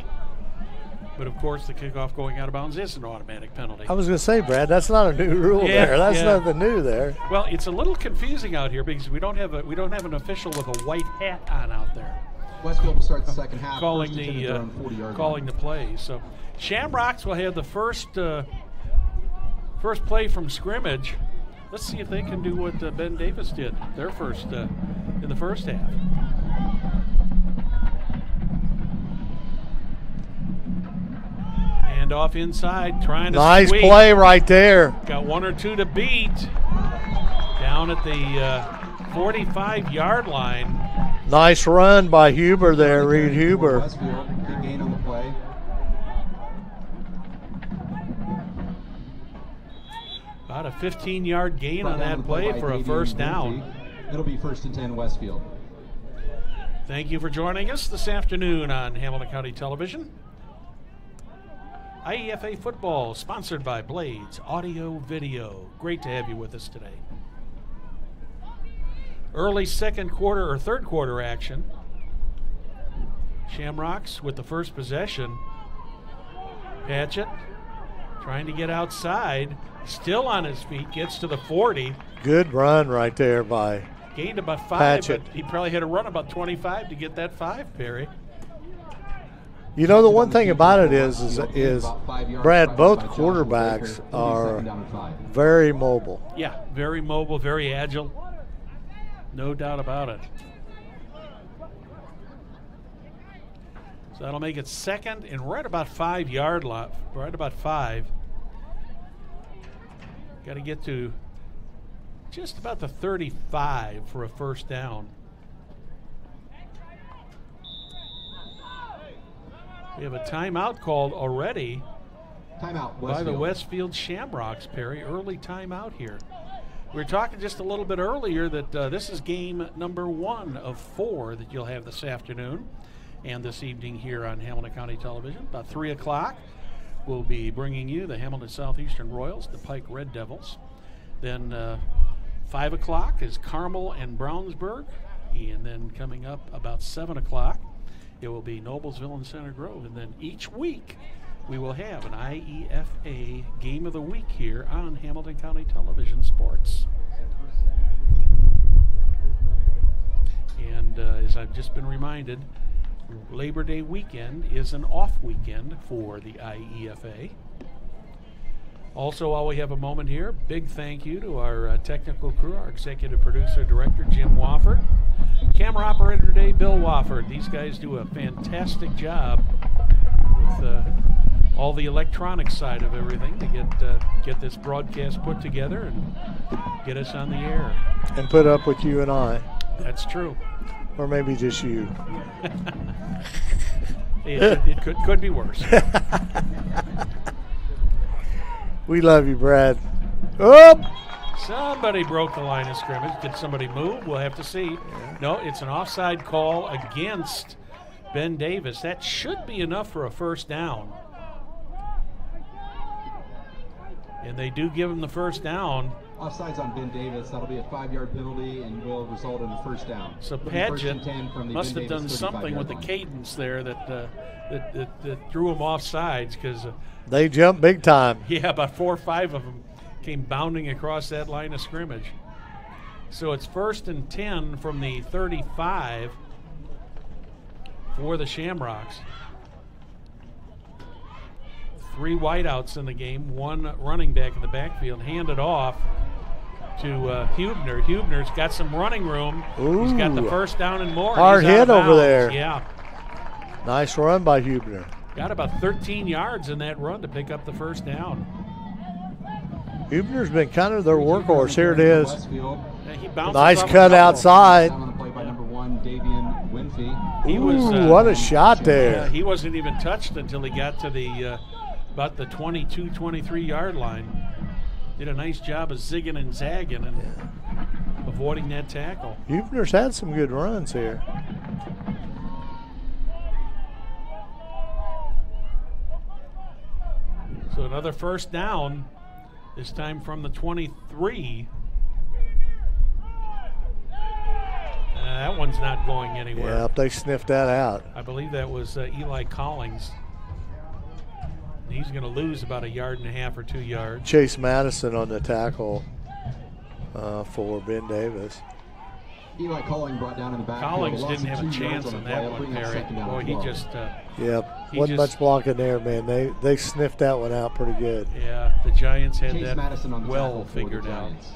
But of course, the kickoff going out of bounds is an automatic penalty. I was going to say, Brad, that's not a new rule there. That's nothing new there. Well, it's a little confusing out here because we don't have an official with a white hat on out there. Westfield will start the second half. calling the play. So Shamrocks will have the first play from scrimmage. Let's see if they can do what Ben Davis did their first in the first half. And off inside, trying to nice sweep. Play right there. Got one or two to beat. Down at the 45-yard line. Nice run by Huber there, Reed Huber. Westfield, big gain on the play. About a 15-yard gain on that play for a first down. It'll be 1st and 10 Westfield. Thank you for joining us this afternoon on Hamilton County Television. IEFA football, sponsored by Blades Audio Video. Great to have you with us today. Early third quarter action. Shamrocks with the first possession. Patchett trying to get outside. Still on his feet, gets to the 40. Good run right there by Gained about 5, Patchett. but he probably had to run about 25 to get that 5, Perry. You know, the one thing about it is Brad, both quarterbacks are very mobile. Yeah, very mobile, very agile. No doubt about it. So that'll make it second and right about 5-yard line. Right about 5. Got to get to just about the 35 for a first down. We have a timeout called already Timeout, by the Westfield Shamrocks, Perry. Early timeout here. We were talking just a little bit earlier that this is game number 1 of 4 that you'll have this afternoon and this evening here on Hamilton County Television. About 3 o'clock, we'll be bringing you the Hamilton Southeastern Royals, the Pike Red Devils. Then 5 o'clock is Carmel and Brownsburg. And then coming up about 7 o'clock, it will be Noblesville and Center Grove. And then each week, we will have an IEFA Game of the Week here on Hamilton County Television Sports. And as I've just been reminded, Labor Day weekend is an off weekend for the IEFA. Also, while we have a moment here, big thank you to our technical crew, our executive producer, director, Jim Wofford. Camera operator today, Bill Wofford. These guys do a fantastic job with all the electronic side of everything to get this broadcast put together and get us on the air. And put up with you and I. That's true. Or maybe just you. It could be worse. We love you, Brad. Oh! Somebody broke the line of scrimmage. Did somebody move? We'll have to see. Yeah. No, it's an offside call against Ben Davis. That should be enough for a first down. And they do give him the first down. Offsides on Ben Davis. That'll be a 5-yard penalty and will result in a first down. So Padgett must have done something with the cadence there that threw him off sides because they jumped big time. Yeah, about 4 or 5 of them came bounding across that line of scrimmage. So it's 1st and 10 from the 35 for the Shamrocks. 3 wideouts in the game, 1 running back in the backfield, handed off to Hubner. Hubner's got some running room. Ooh. He's got the first down and more. Hard hit over there. Yeah. Nice run by Hubner. Got about 13 yards in that run to pick up the first down. Hubner's been kind of their workhorse. Here it is. He bounces nice cut outside. On the play by number 1, Davey Ryan Winfrey. He was, Ooh, what a shot there. Yeah, he wasn't even touched until he got to the about the 22, 23-yard line. Did a nice job of zigging and zagging and avoiding that tackle. Huebner's had some good runs here. So another first down, this time from the 23. That one's not going anywhere. Yeah, they sniffed that out. I believe that was Eli Collins. He's going to lose about 1.5 yards or 2 yards. Chase Madison on the tackle for Ben Davis. Eli Collins brought down in the back. Collins didn't have a chance on that one, Perry. Boy, he just. Wasn't much blocking there, man. They sniffed that one out pretty good. Yeah, the Giants had Chase that Madison on the well tackle for the figured out. Giants.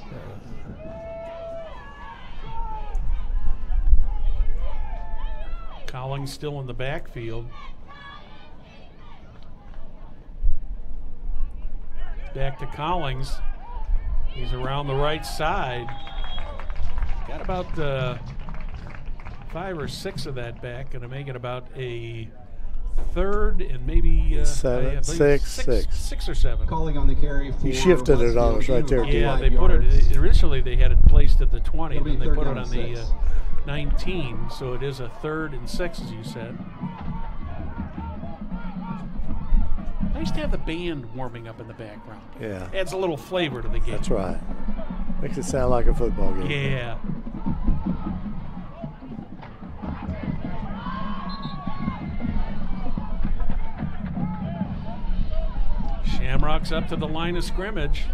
Collins still in the backfield. Back to Collins. He's around the right side. Got about 5 or 6 of that back. Going to make it about a third and maybe 7, 6. 6 or 7. Calling on the carry for He shifted it on us right there, too. Yeah, they put it. Originally they had it placed at the 20, then they put it on the 19. So it is a 3rd and 6, as you said. Nice to have the band warming up in the background. Yeah. Adds a little flavor to the game. That's right. Makes it sound like a football game. Yeah. Shamrocks up to the line of scrimmage.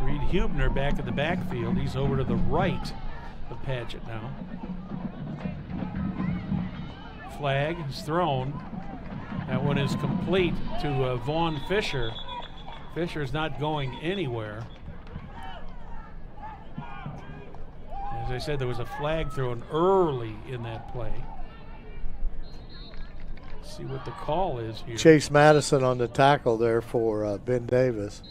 Reed Huebner back in the backfield. He's over to the right of Padgett now. Flag is thrown. That one is complete to Vaughn Fisher. Fisher's not going anywhere. As I said, there was a flag thrown early in that play. Let's see what the call is here. Chase Madison on the tackle there for Ben Davis.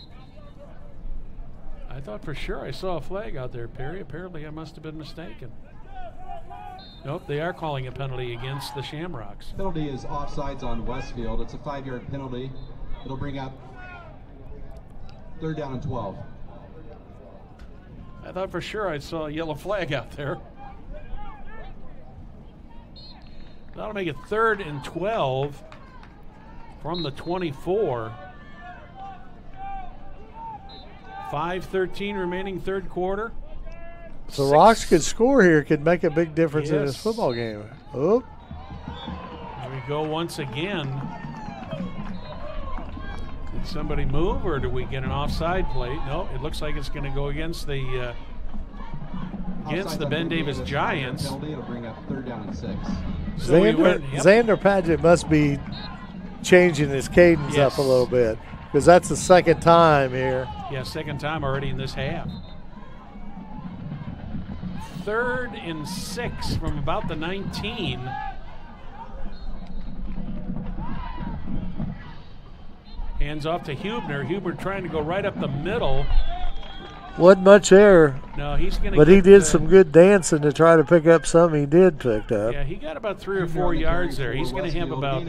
I thought for sure I saw a flag out there, Perry. Apparently I must have been mistaken. Nope, they are calling a penalty against the Shamrocks. Penalty is offsides on Westfield. It's a 5-yard penalty. It'll bring up 3rd down and 12. I thought for sure I saw a yellow flag out there. That'll make it 3rd and 12 from the 24. 5:13 remaining third quarter. So Rocks could score here, could make a big difference in this Yes. football game. Oop. Here we go once again. Did somebody move, or do we get an offside play? No, it looks like it's going to go against the Ben Davis Giants. Penalty, it'll bring up 3rd down and 6. So we Xander, went- yep. Xander Padgett must be changing his cadence Yes. up a little bit, because that's the second time here. Yeah, second time already in this half. 3rd and 6 from about the 19. Hands off to Huebner. Huebner trying to go right up the middle. Wasn't much there, No, he's going to. but he did some good dancing to try to pick up some he did pick up. Yeah, he got about 3 or 4 yards there. He's going to have about.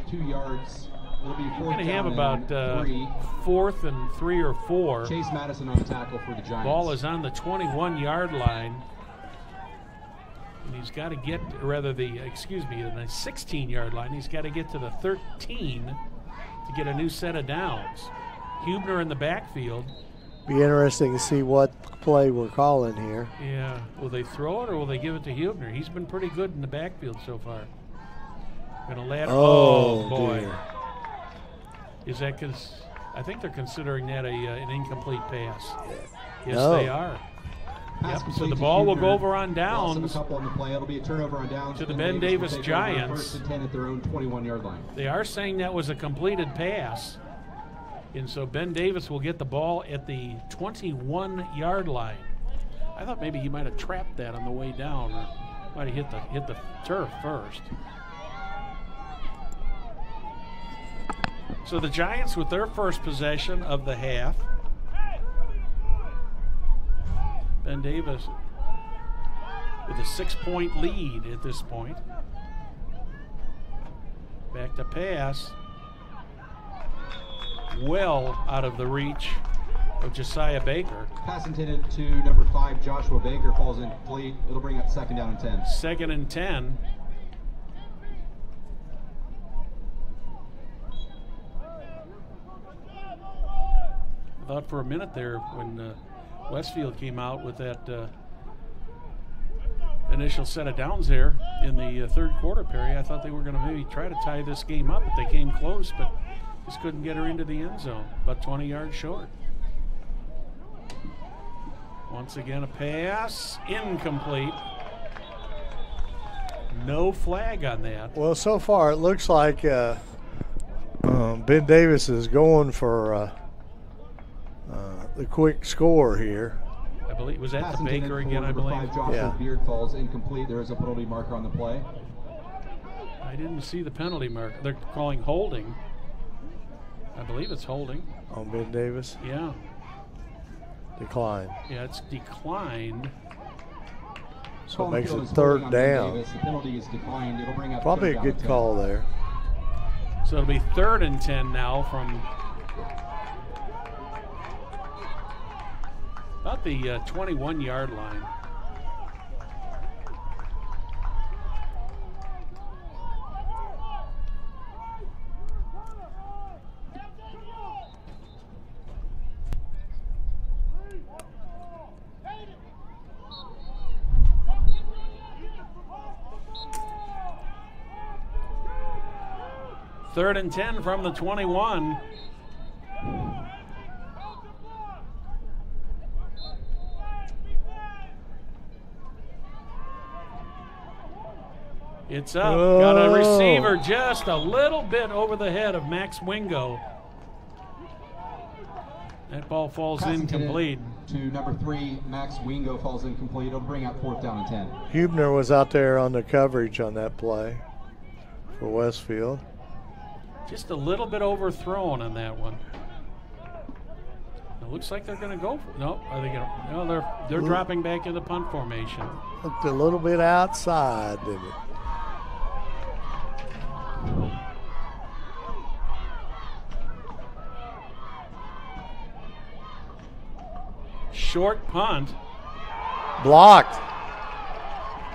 2 yards. It'll be 4th Going to have down about and 3. 4th and 3 or 4. Chase Madison on the tackle for the Giants. Ball is on the 21-yard line. And he's got to get, the 16-yard line. He's got to get to the 13 to get a new set of downs. Huebner in the backfield. Be interesting to see what play we're calling here. Yeah. Will they throw it or will they give it to Huebner? He's been pretty good in the backfield so far. Gonna let. Oh boy. Dear. Is that because I think they're considering that an incomplete pass? Yes, No. they are. Pass Yep, so complete the to ball will Huebner. go over on Loss of a downs. couple on the play. It'll be a turnover on downs. To the Ben Davis will take over on Giants. 1st and 10 at their own 21-yard line. They are saying that was a completed pass. And so Ben Davis will get the ball at the 21-yard line. I thought maybe he might have trapped that on the way down, or might have hit the turf first. So the Giants with their first possession of the half. Ben Davis with a 6-point lead at this point. Back to pass. Well out of the reach of Josiah Baker. Pass intended to number 5, Joshua Baker, falls incomplete. It'll bring up 2nd down and 10. 2nd and 10. I thought for a minute there when Westfield came out with that initial set of downs there in the third quarter, Perry, I thought they were going to maybe try to tie this game up, but they came close, but just couldn't get her into the end zone, about 20 yards short. Once again, a pass, incomplete. No flag on that. Well, so far it looks like Ben Davis is going for the quick score here. I believe, was that Pass the Baker again, I believe? 5, Joshua Yeah. Beard falls incomplete. There is a penalty marker on the play. I didn't see the penalty mark. They're calling holding. I believe it's holding. On Ben Davis, Yeah. decline. Yeah, it's declined. So it Colin makes Field it is holding third on Ben down. Davis. The penalty is declined. It'll bring up Probably 3rd a down and good 10. call there. So it'll be 3rd and 10 now from about the 21-yard line. Third and 10 from the 21. It's up. Got a receiver just a little bit over the head of Max Wingo. That ball falls Pass intended incomplete. to number 3, Max Wingo, falls incomplete. It'll bring up 4th down and 10. Hubner was out there on the coverage on that play for Westfield. Just a little bit overthrown on that one. It looks like they're going to go for it. No, are they going to? No, they're dropping back into punt formation. Looked a little bit outside, didn't it? Short punt. Blocked.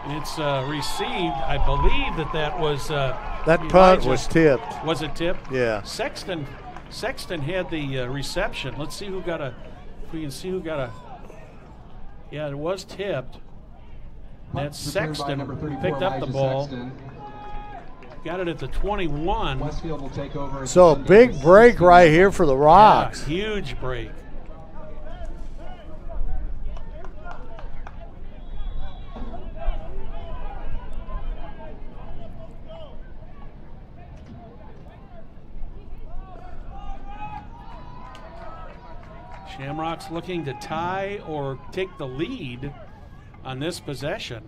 And it's received. I believe that was. That punt was tipped. Was it tipped? Yeah. Sexton had the reception. Let's see who got a. If we can see who got a. Yeah, it was tipped. That's Returned by number Sexton 34, picked up the Elijah ball. Sexton. Got it at the 21. Westfield will take over. So a big break right here for the Rocks. Yeah, huge break. Shamrocks looking to tie or take the lead on this possession.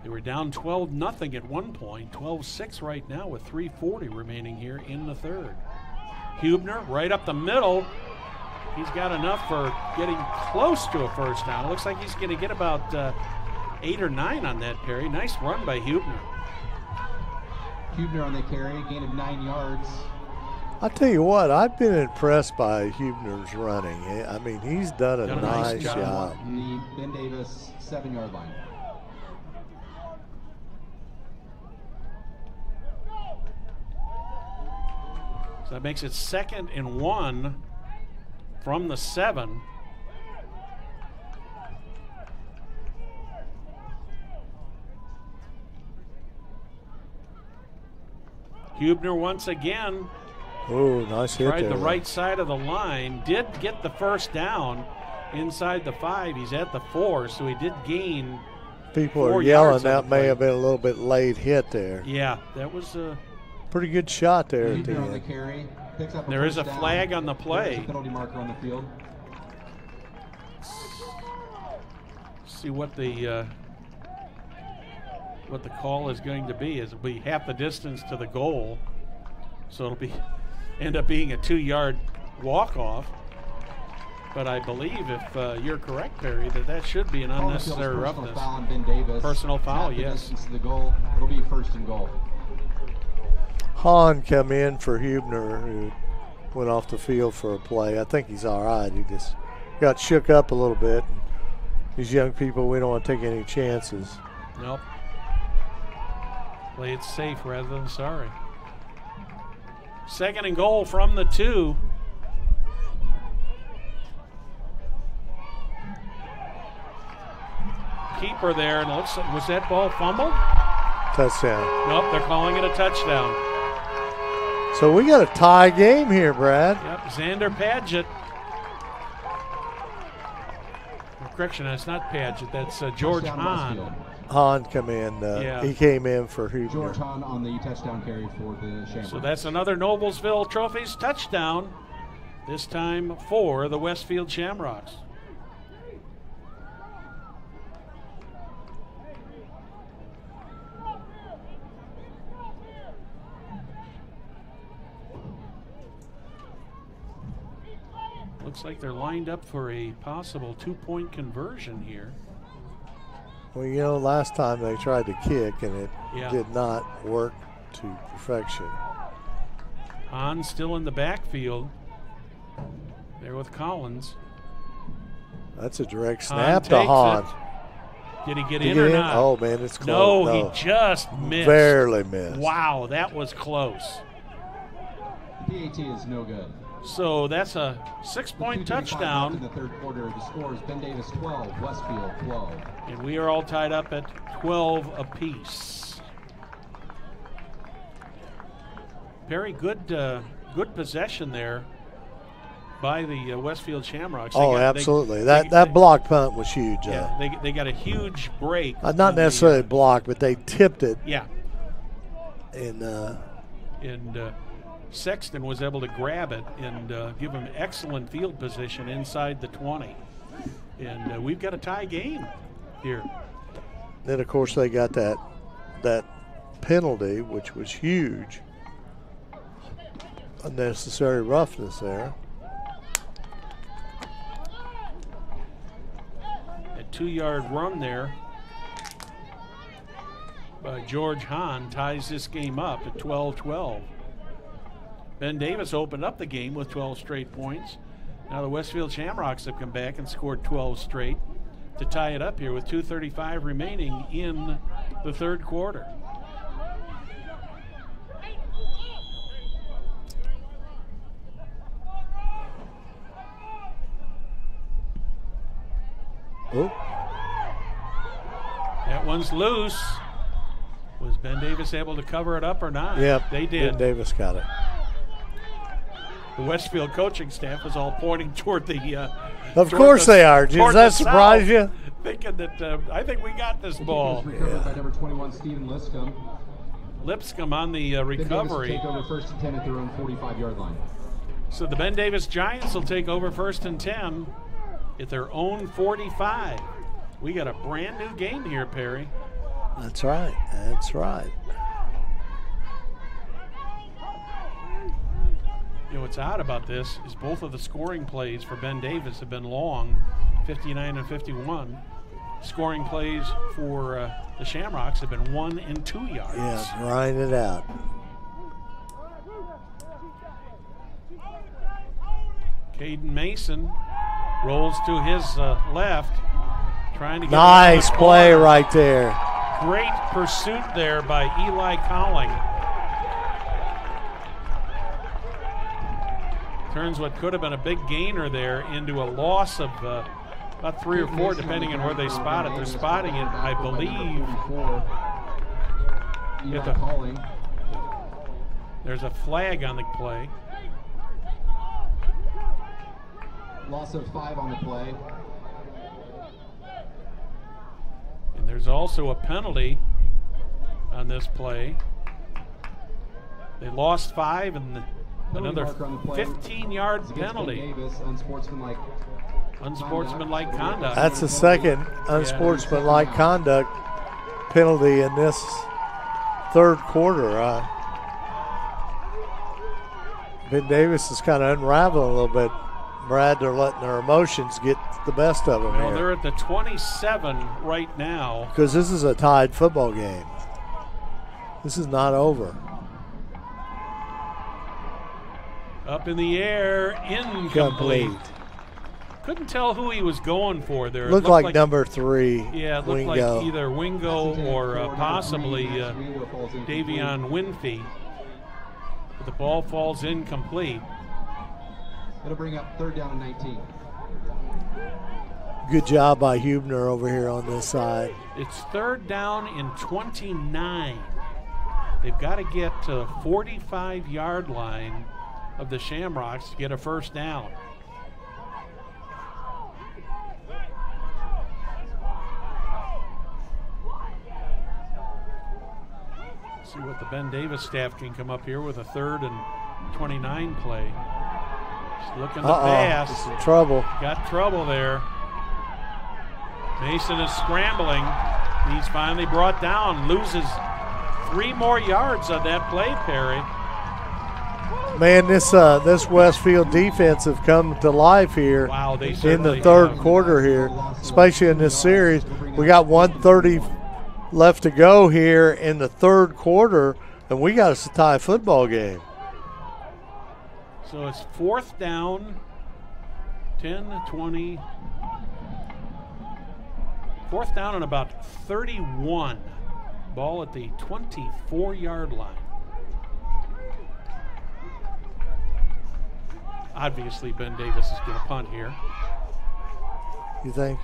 They were down 12-0 at one point, 12-6 right now with 3:40 remaining here in the third. Hubner right up the middle. He's got enough for getting close to a first down. It looks like he's going to get about 8 or 9 on that, Perry. Nice run by Hubner. Hubner on the carry, gain of 9 yards. I'll tell you what, I've been impressed by Hubner's running. I mean, he's done a nice job. The Ben Davis 7-yard line. So that makes it 2nd and 1 from the 7. Hubner once again Oh, nice hit tried there. the right side of the line, did get the first down inside the 5. He's at the 4, so he did gain. People 4 are yelling yards on that the may play. have been a little bit late hit there. Yeah, that was a. Pretty good shot there at the Hubner on the end. carry, picks up There is first a down. flag on the There play. is a penalty marker on the field. See what the call is going to be. It'll be half the distance to the goal, so it'll be end up being a 2-yard walk-off. But I believe, if you're correct, Perry, that should be an unnecessary roughness. Foul on Ben Davis. Personal foul, Tap the yes. distance to the goal. It'll be first and goal. Hahn come in for Hubner, who went off the field for a play. I think he's all right. He just got shook up a little bit. These young people, we don't want to take any chances. Nope. Play it safe rather than sorry. Second and goal from the 2. Keeper there, and it looks like, was that ball fumbled? Touchdown. Nope, they're calling it a touchdown. So we got a tie game here, Brad. Yep, Xander Padgett. Correction, that's not Padgett, that's George Touchdown Hahn. Westfield. Hahn come in. Yeah. He came in for George Hubner. Hahn on the touchdown carry for the Shamrocks. So that's another Noblesville Trophies touchdown, this time for the Westfield Shamrocks. Looks like they're lined up for a possible 2-point conversion here. Well, you know, last time they tried to kick and it Yeah. did not work to perfection. Hahn still in the backfield. There with Collins. That's a direct Hahn snap to takes Hahn. it. Did he get Did in he or get in? not? Oh, man, it's close. No, he just missed. Barely missed. Wow, that was close. PAT is no good. So that's a 6-point 2:35 left touchdown, in the third quarter. The score is Ben Davis 12, Westfield 12. and we are all tied up at 12 apiece. Very good, good possession there by the Westfield Shamrocks. Oh, absolutely. That block punt was huge. Yeah, they got a huge break. Not necessarily blocked, but they tipped it. Yeah, And Sexton was able to grab it and give him excellent field position inside the 20. And we've got a tie game here. then, of course, they got that penalty, which was huge. Unnecessary roughness there. A 2-yard run there by George Hahn ties this game up at 12-12. Ben Davis opened up the game with 12 straight points. Now the Westfield Shamrocks have come back and scored 12 straight to tie it up here with 2:35 remaining in the third quarter. Oh, That one's loose. Was Ben Davis able to cover it up or not? yep. They did. Ben Davis got it. The Westfield coaching staff is all pointing toward the. Of course they are. Does toward that the surprise south, you? Thinking that I think we got this ball. Recovered by number 21, Stephen Liscombe. Lipscomb on the Ben Davis recovery. will take over first and 10 at their own 45-yard line. So the Ben Davis Giants will take over first and 10 at their own 45. We got a brand new game here, Perry. That's right. That's right. You know what's odd about this is both of the scoring plays for Ben Davis have been long, 59 and 51. Scoring plays for the Shamrocks have been 1 and 2 yards. Yeah, grind it out. Caden Mason rolls to his left, trying to get Nice around the play corner. right there. Great pursuit there by Eli Cowling. Turns what could have been a big gainer there into a loss of about 3 or 4, depending on where they spot it. They're spotting it, I believe. At the- There's a flag on the play. Loss of 5 on the play. And there's also a penalty on this play. They lost 5 and another 15-yard penalty. Davis, unsportsmanlike. Unsportsmanlike conduct. That's the second unsportsmanlike conduct penalty in this third quarter. Ben Davis is kind of unraveling a little bit Brad, they're letting their emotions get the best of them Well, here. they're at the 27 right now. Because this is a tied football game. This is not over. Up in the air, incomplete. Couldn't tell who he was going for there. Looked like number 3. Yeah, it looked Wingo. like either Wingo or possibly Davion Winfrey. But the ball falls incomplete. It'll bring up 3rd down and 19. Good job by Hubner over here on this side. It's 3rd down and 29. They've got to get to the 45-yard line of the Shamrocks to get a first down. See what the Ben Davis staff can come up here with a 3rd and 29 play. Just looking to pass. This is trouble. Got trouble there. Mason is scrambling. He's finally brought down. Loses 3 more yards on that play, Perry. Man, this Westfield defense have come to life here. Wow, they in the certainly 3rd have. quarter here, especially in this series. We got 1:30 left to go here in the 3rd quarter, and we got us a tie football game. So it's 4th down, 10, 20. 4th down and about 31. Ball at the 24-yard line. Obviously, Ben Davis is going to punt here. You think?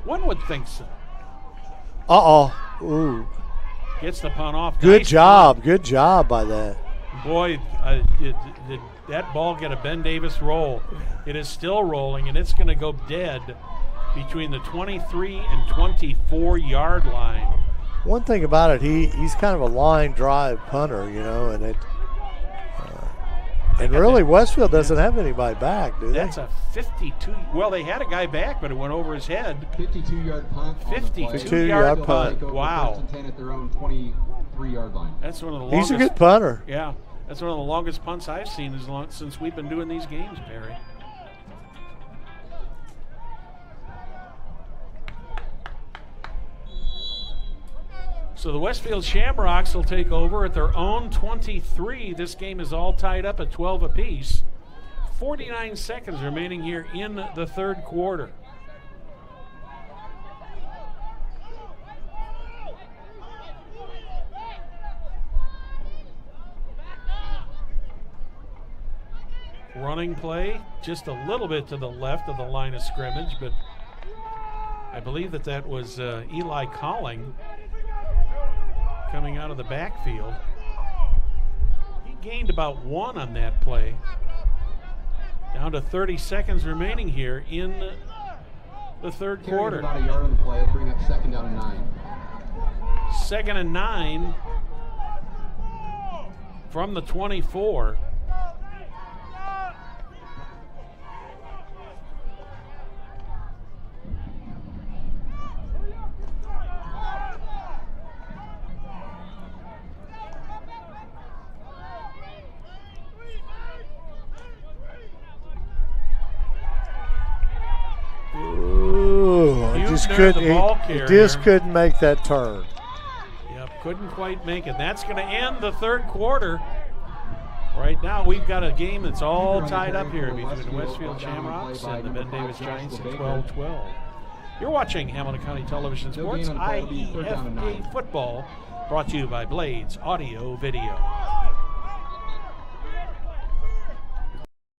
One would think so. Ooh. Gets the punt off. Good Nice job. punt. Good job by that. Boy, did that ball get a Ben Davis roll. It is still rolling, and it's going to go dead between the 23 and 24-yard line. One thing about it, he's kind of a line drive punter, you know, and it. And really, Westfield doesn't have anybody back, do they? That's a 52. Well, they had a guy back, but it went over his head. 52-yard punt. 52-yard punt. Wow. 10 at their own 23-yard line. That's one of the longest. He's a good punter. Yeah, that's one of the longest punts I've seen since we've been doing these games, Perry. So the Westfield Shamrocks will take over at their own 23. This game is all tied up at 12 apiece. 49 seconds remaining here in the 3rd quarter. Running play just a little bit to the left of the line of scrimmage, but I believe that was Eli Colling coming out of the backfield. He gained about 1 on that play. Down to 30 seconds remaining here in the 3rd quarter. About a yard on the play. It'll bring up 2nd down and 9. 2nd and 9 from the 24. Couldn't make that turn. Yep, couldn't quite make it. That's going to end the 3rd quarter. Right now, we've got a game that's all tied up here between the Westfield Shamrocks and the Ben Davis Giants at 12-12. You're watching Hamilton County Television Sports IEFA football, brought to you by Blades Audio Video.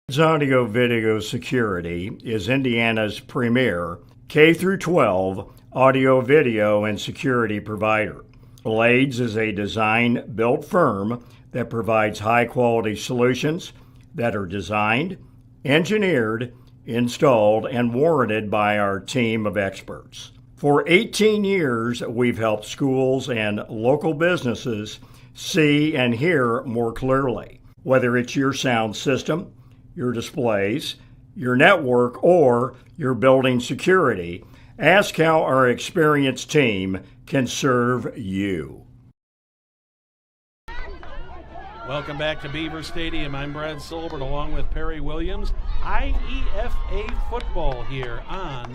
Blades Audio Video Security is Indiana's premier K-12 audio, video, and security provider. Blades is a design-built firm that provides high-quality solutions that are designed, engineered, installed, and warranted by our team of experts. For 18 years, we've helped schools and local businesses see and hear more clearly. Whether it's your sound system, your displays, your network, or your building security, ask how our experienced team can serve you. Welcome back to Beaver Stadium. I'm Brad Silbert along with Perry Williams. IEFA football here on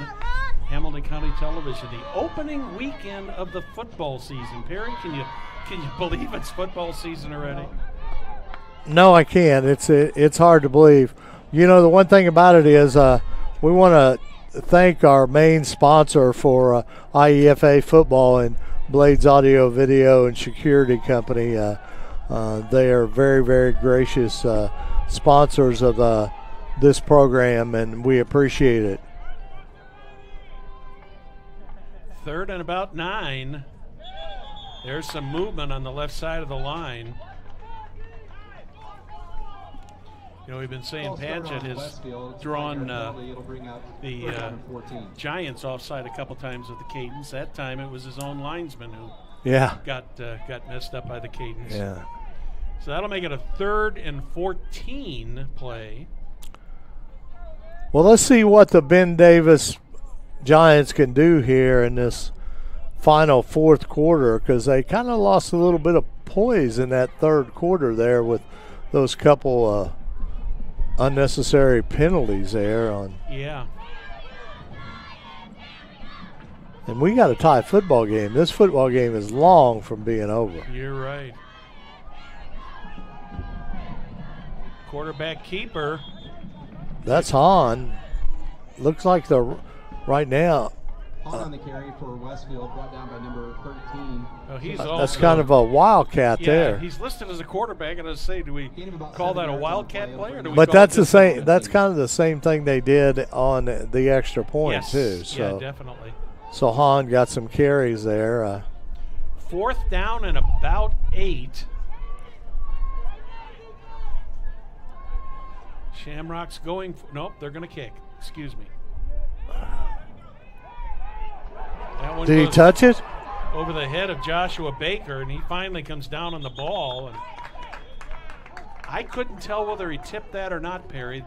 Hamilton County Television. The opening weekend of the football season. Perry, can you believe it's football season already? No, I can't. It's hard to believe. You know, the one thing about it is we want to thank our main sponsor for IEFA football and Blades Audio, Video, and Security Company. They are very, very gracious sponsors of this program, and we appreciate it. 3rd and about 9. There's some movement on the left side of the line. You know, we've been saying Padgett has drawn the Giants offside a couple times with the Cadence. That time it was his own linesman who got messed up by the Cadence. Yeah. So that'll make it a 3rd and 14 play. Well, let's see what the Ben Davis Giants can do here in this final 4th quarter, because they kind of lost a little bit of poise in that 3rd quarter there with those couple unnecessary penalties there on. Yeah. And we got a tie football game. This football game is long from being over. You're right. Quarterback keeper. That's Hahn. Looks like right now. Hahn on the carry for Westfield, brought down by number 13. Oh, he's that's kind of a wildcat there. He's listed as a quarterback, and I say, do we call that a wildcat play, or do we? But that's the same. That's kind of the same thing they did on the extra point too. So yeah, definitely. So Hahn got some carries there. 4th down and about 8. Shamrocks going. Nope, they're going to kick. Excuse me. That one Did he touch it? Over the head of Joshua Baker, and he finally comes down on the ball. And I couldn't tell whether he tipped that or not, Perry.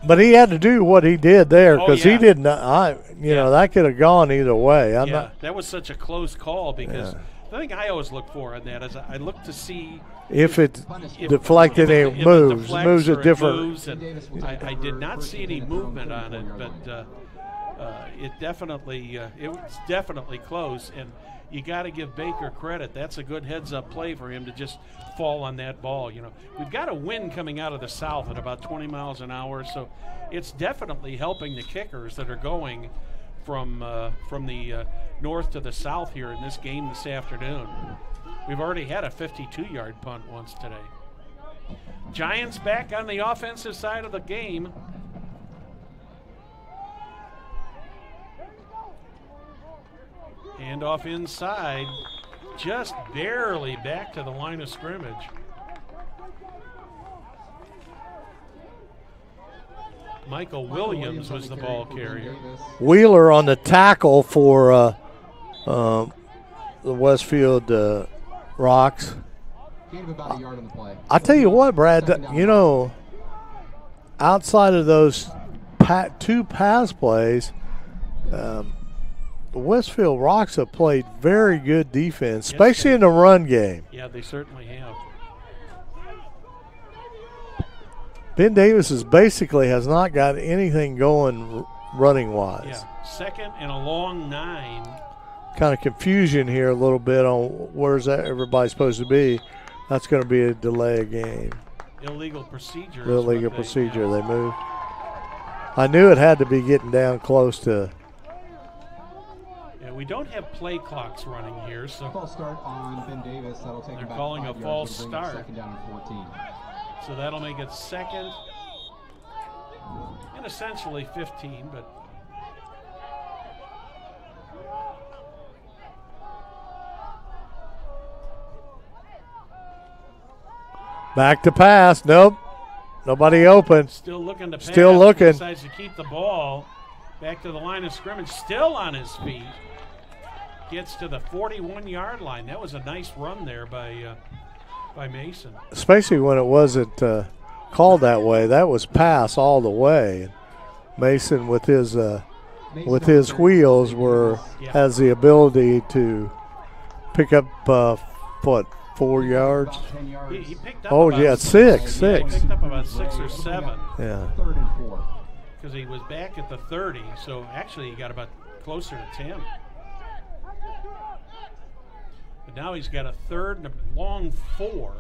But he had to do what he did there, because he did not. That could have gone either way. That was such a close call, because the thing I always look for on that is I look to see if it deflected and moves a different. I did not see any movement on it, but it was definitely close, and you got to give Baker credit. That's a good heads-up play for him to just fall on that ball. You know, we've got a wind coming out of the south at about 20 miles an hour, so it's definitely helping the kickers that are going from the north to the south here in this game this afternoon. We've already had a 52-yard punt once today. Giants back on the offensive side of the game. Handoff inside, just barely back to the line of scrimmage. Michael Williams was the ball carrier. Wheeler on the tackle for the Westfield Rocks. About a yard on the play. I tell you what, Brad, outside of those 2 pass plays, the Westfield Rocks have played very good defense, especially in the run game. Yeah, they certainly have. Ben Davis has not got anything going running wise. Yeah, 2nd and a long 9. Kind of confusion here a little bit on where's that everybody supposed to be. That's going to be a delay of game. Illegal procedure. Illegal procedure. They moved. I knew it had to be getting down close to. Yeah, we don't have play clocks running here, so. False start on Ben Davis. That'll take they're about calling 5 a false yards, start. 2nd down and 14. So that'll make it 2nd and essentially 15, but. Back to pass. Nope. Nobody open. Still looking to pass. Still looking. Decides to keep the ball. Back to the line of scrimmage. Still on his feet. Gets to the 41-yard line. That was a nice run there by Mason. Especially when it wasn't called that way. That was pass all the way. Mason with his wheels has the ability to pick up 4 yards. About 10 yards. He picked up Oh, about yeah, six. He picked up about 6 or 7 Yeah. 3rd and 4. because he was back at the 30. So actually, he got about closer to 10. But now he's got a 3rd and a long 4.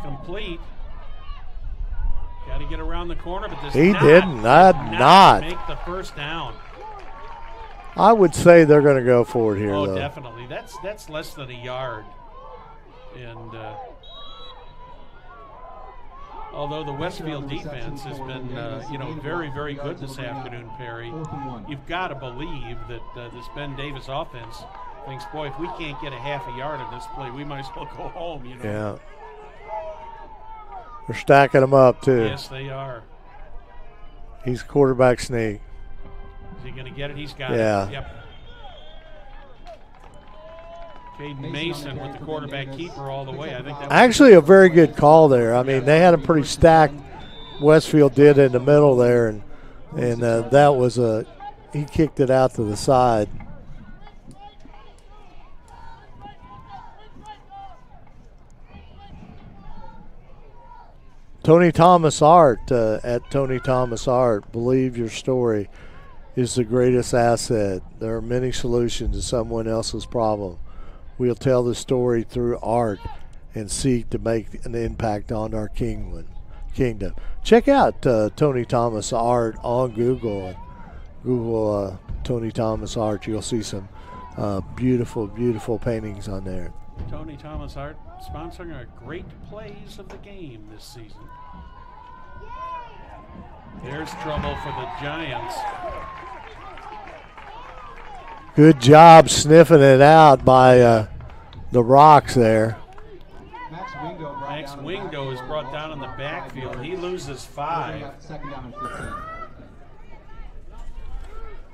Complete. Got to get around the corner, but does He not, didn't. Not. make the first down. I would say they're going to go for it here, Oh, though. definitely. That's less than a yard. And although the Westfield defense has been, very, very good this afternoon, Perry, you've got to believe that this Ben Davis offense thinks, boy, if we can't get a half a yard in this play, we might as well go home. Yeah. They're stacking them up, too. Yes, they are. He's quarterback sneak. Is he going to get it? He's got Yeah. it. Yep. Caden Mason with the quarterback keeper all the way. I think that was Actually, a very good call there. I mean, they had a pretty stacked. Westfield did in the middle there, and that was he kicked it out to the side. Tony Thomas Art at Tony Thomas Art. Believe your story is the greatest asset. There are many solutions to someone else's problem. We'll tell the story through art and seek to make an impact on our kingdom. Check out Tony Thomas Art on Google. Google Tony Thomas Art. You'll see some beautiful, beautiful paintings on there. Tony Thomas Art sponsoring our great plays of the game this season. There's trouble for the Giants. Good job sniffing it out by the Rocks there. Max Wingo is brought down in the backfield. He loses 5. 2nd down and 15.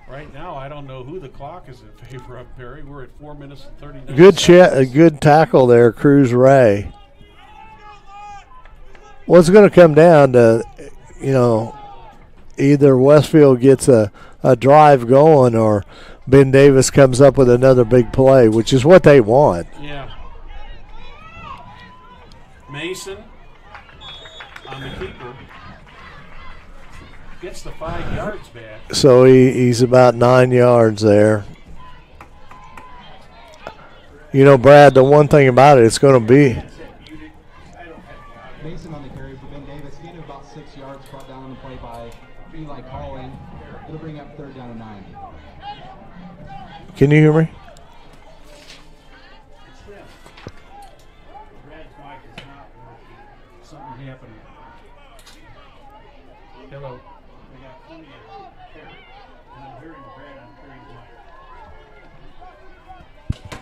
Right now, I don't know who the clock is in favor of, Perry. We're at 4 minutes and 39 Good seconds. good tackle there, Cruz Ray. Well, it's going to come down to, either Westfield gets a drive going or Ben Davis comes up with another big play, which is what they want. Yeah. Mason on the keeper gets the 5 yards back. So he's about 9 yards there. Brad, the one thing about it's going to be. Mason on the carry for Ben Davis. Gain of about 6 yards, brought down on the play by Eli Calling. It'll bring up 3rd down and 9. Can you hear me? Brad's mic is not working. Something happened. Hello. I got plenty of Perry. And I'm hearing Brad on Perry's mic.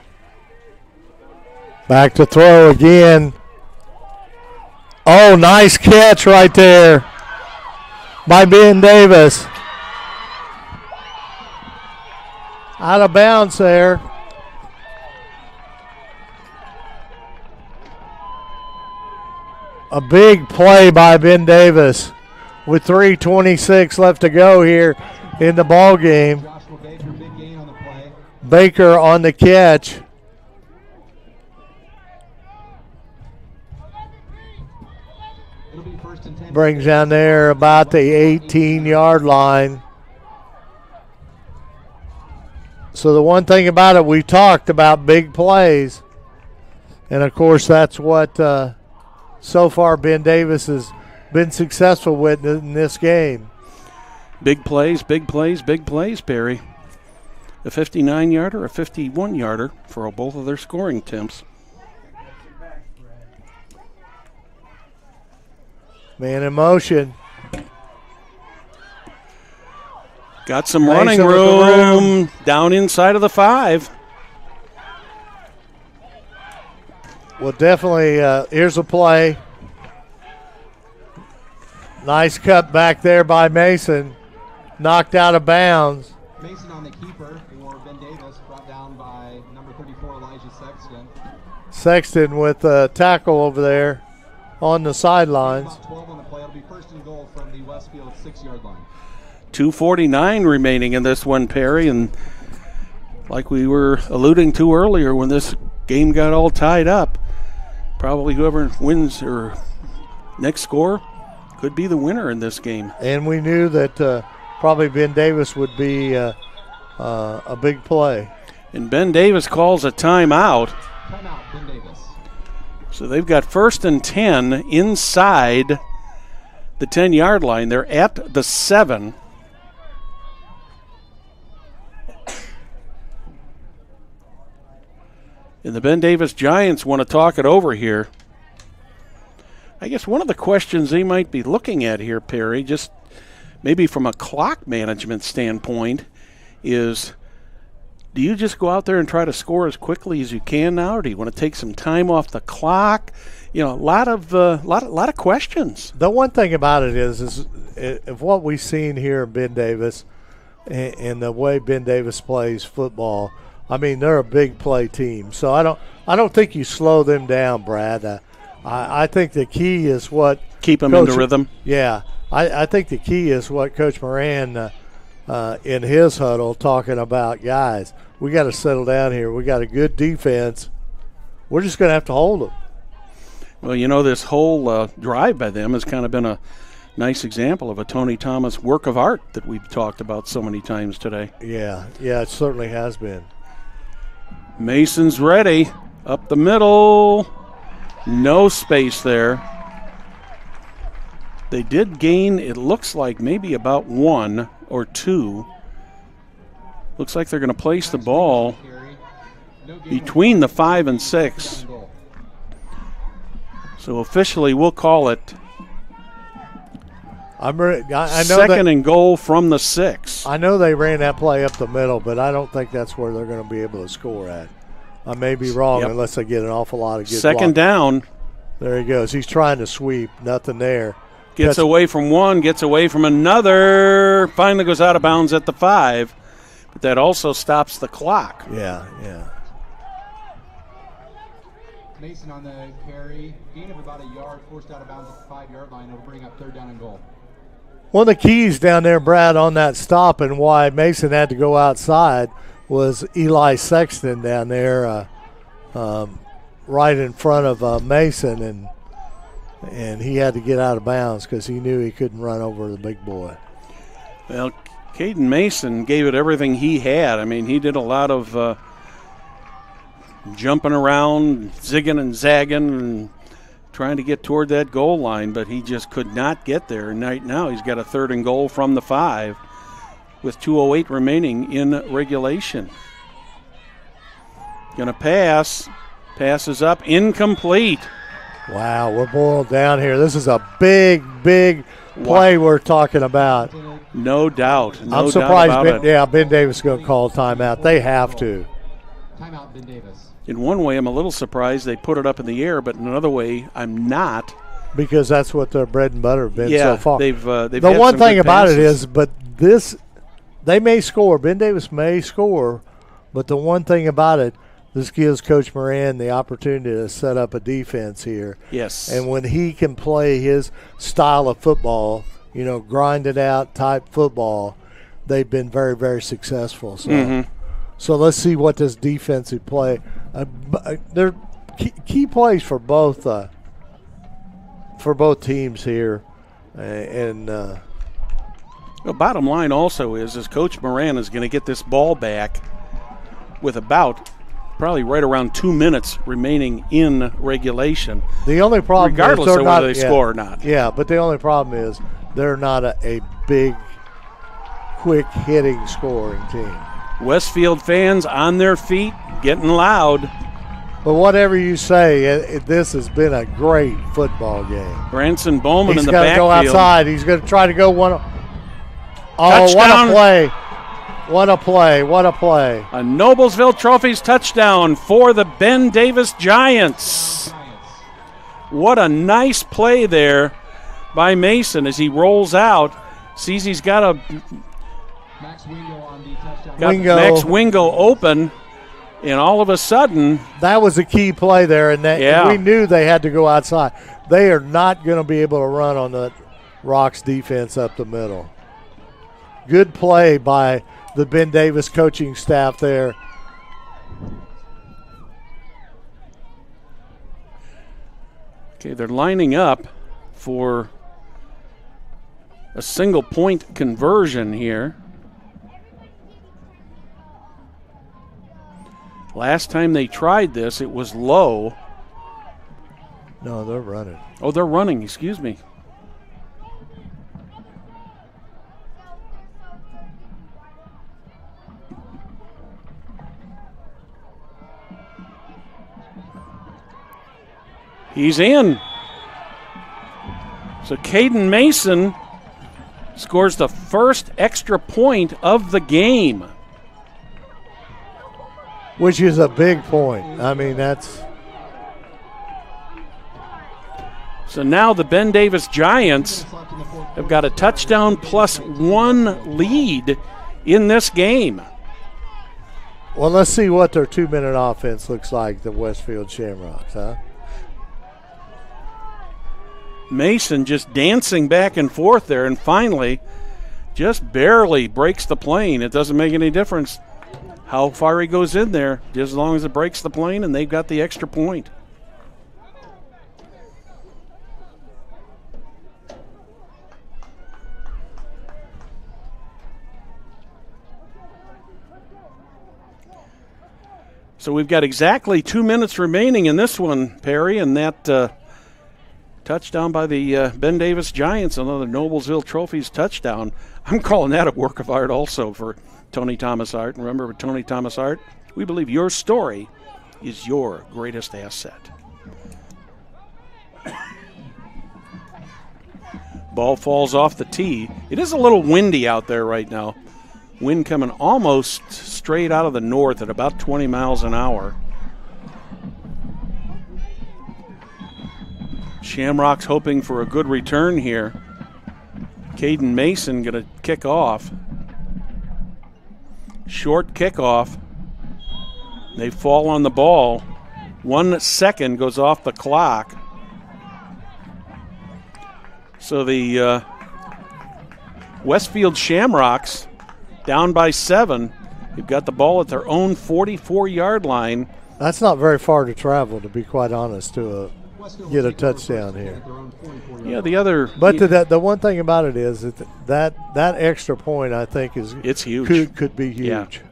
Back to throw again. Oh, nice catch right there by Ben Davis. Out of bounds there. A big play by Ben Davis with 3:26 left to go here in the ball game. Joshua Baker, big gain on the play. Baker on the catch. It'll be 1st and 10. Brings down there about the 18-yard line. So the one thing about it, we talked about big plays. And, of course, that's what so far Ben Davis has been successful with in this game. Big plays, big plays, big plays, Perry. A 59-yarder, a 51-yarder for both of their scoring attempts. Man in motion. Got some Mason running with the room down inside of the 5. Well, definitely, here's a play. Nice cut back there by Mason. Knocked out of bounds. Mason on the keeper for Ben Davis, brought down by number 34, Elijah Sexton. Sexton with a tackle over there on the sidelines. About 12 on the play. It'll be 1st and goal from the Westfield 6-yard line. 2:49 remaining in this one, Perry, and like we were alluding to earlier when this game got all tied up, probably whoever wins or next score could be the winner in this game. And we knew that probably Ben Davis would be a big play. And Ben Davis calls a timeout. Timeout, Ben Davis. So they've got 1st and 10 inside the 10-yard line. They're at the 7. And the Ben Davis Giants want to talk it over here. I guess one of the questions they might be looking at here, Perry, just maybe from a clock management standpoint, is do you just go out there and try to score as quickly as you can now, or do you want to take some time off the clock? You know, a lot of questions. The one thing about it is if what we've seen here in Ben Davis and the way Ben Davis plays football, I mean, they're a big play team. So I don't think you slow them down, Brad. I think the key is what keep them in the rhythm. Yeah, I think the key is what Coach Moran in his huddle talking about. Guys, we got to settle down here. We got a good defense. We're just going to have to hold them. Well, you know, this whole drive by them has kind of been a nice example of a Tony Thomas work of art that we've talked about so many times today. Yeah, it certainly has been. Mason's ready. Up the middle. No space there. They did gain, it looks like, maybe about 1 or 2. Looks like they're going to place the ball between the 5 and 6. So officially we'll call it I know second and goal from the 6. I know they ran that play up the middle, but I don't think that's where they're going to be able to score at. I may be wrong unless they get an awful lot of good second down. There he goes. He's trying to sweep. Nothing there. Gets away from one, gets away from another. Finally goes out of bounds at the 5. But that also stops the clock. Yeah. Mason on the carry. Gain of about a yard, forced out of bounds at the 5-yard line. It'll bring up 3rd down and goal. One of the keys down there, Brad, on that stop and why Mason had to go outside was Eli Sexton down there right in front of Mason, and he had to get out of bounds because he knew he couldn't run over the big boy. Well, Caden Mason gave it everything he had. I mean, he did a lot of jumping around, zigging and zagging, and trying to get toward that goal line, but he just could not get there. And right now he's got a 3rd and goal from the 5 with 2:08 remaining in regulation. Going to pass. Passes up. Incomplete. Wow, we're boiled down here. This is a big play we're talking about. No doubt. I'm surprised Ben Davis is going to call a timeout. They have to. Timeout, Ben Davis. In one way, I'm a little surprised they put it up in the air, but in another way, I'm not. Because that's what their bread and butter have been so far. They've the one thing about it is, but they may score. Ben Davis may score, but the one thing about it, this gives Coach Moran the opportunity to set up a defense here. Yes. And when he can play his style of football, grind it out type football, they've been very, very successful. So, So let's see what this defensive play. They're key plays for both teams here, and. The bottom line also is Coach Moran is going to get this ball back with about probably right around 2 minutes remaining in regulation. The only problem regardless of whether they score or not. Yeah, but the only problem is they're not a big, quick-hitting scoring team. Westfield fans on their feet, getting loud. But whatever you say, this has been a great football game. Branson Bowman in the backfield. He's got to go outside. He's going to try to go one. Oh, touchdown. What a play. What a play. What a play. A Noblesville Trophies touchdown for the Ben Davis Giants. What a nice play there by Mason as he rolls out. Sees he's got Max Wingo on the touchdown. Max Wingo open, and all of a sudden. That was a key play there, and we knew they had to go outside. They are not going to be able to run on the Rocks defense up the middle. Good play by the Ben Davis coaching staff there Okay, they're lining up for a single point conversion here. Last time they tried this, it was low. No, they're running. Oh, they're running, excuse me. He's in. So Caden Mason scores the first extra point of the game. Which is a big point. I mean, that's... So now the Ben Davis Giants have got a touchdown plus one lead in this game. Well, let's see what their 2-minute offense looks like, the Westfield Shamrocks, huh? Mason just dancing back and forth there, and finally just barely breaks the plane. It doesn't make any difference how far he goes in there, just as long as it breaks the plane, and they've got the extra point. So we've got exactly 2 minutes remaining in this one, Perry, and that touchdown by the Ben Davis Giants, another Noblesville Trophies touchdown. I'm calling that a work of art also for Tony Thomas Art. And remember, with Tony Thomas Art, we believe your story is your greatest asset. Ball falls off the tee. It is a little windy out there right now. Wind coming almost straight out of the north at about 20 miles an hour. Shamrocks hoping for a good return here. Caden Mason going to kick off. Short kickoff. They fall on the ball. 1 second goes off the clock. So the Westfield Shamrocks down by 7. They've got the ball at their own 44-yard line. That's not very far to travel, to be quite honest, to get a touchdown here. Yeah, the other. But the one thing about it is that extra point, I think, it's huge. Could be huge.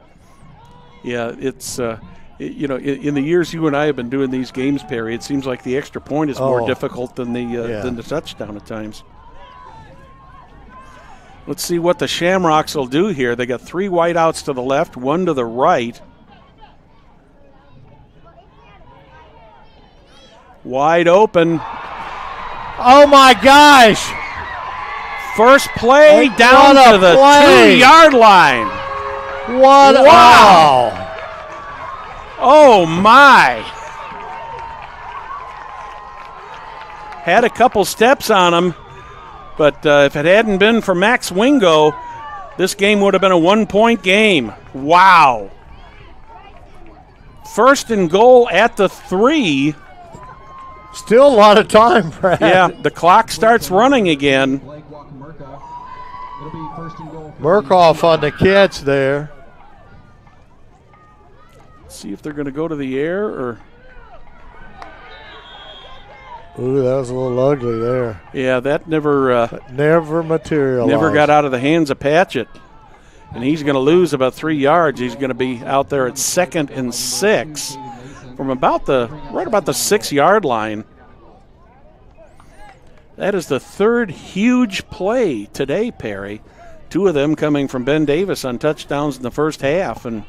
Yeah, it's in the years you and I have been doing these games, Perry, it seems like the extra point is more difficult than the touchdown at times. Let's see what the Shamrocks will do here. They got 3 wideouts to the left, 1 to the right. Wide open. Oh, my gosh. First play down to the 2-yard line. What? Wow. Oh, my. Had a couple steps on him, but if it hadn't been for Max Wingo, this game would have been a 1-point game. Wow. First and goal at the 3. Still a lot of time, Brad. Yeah, the clock starts running again. Murkoff on the catch there. Let's see if they're going to go to the air or. Ooh, that was a little ugly there. Yeah, that never materialized. Never got out of the hands of Patchett. And he's going to lose about 3 yards. He's going to be out there at 2nd and 6 from right about the 6-yard line. That is the 3rd huge play today, Perry. 2 of them coming from Ben Davis on touchdowns in the first half, and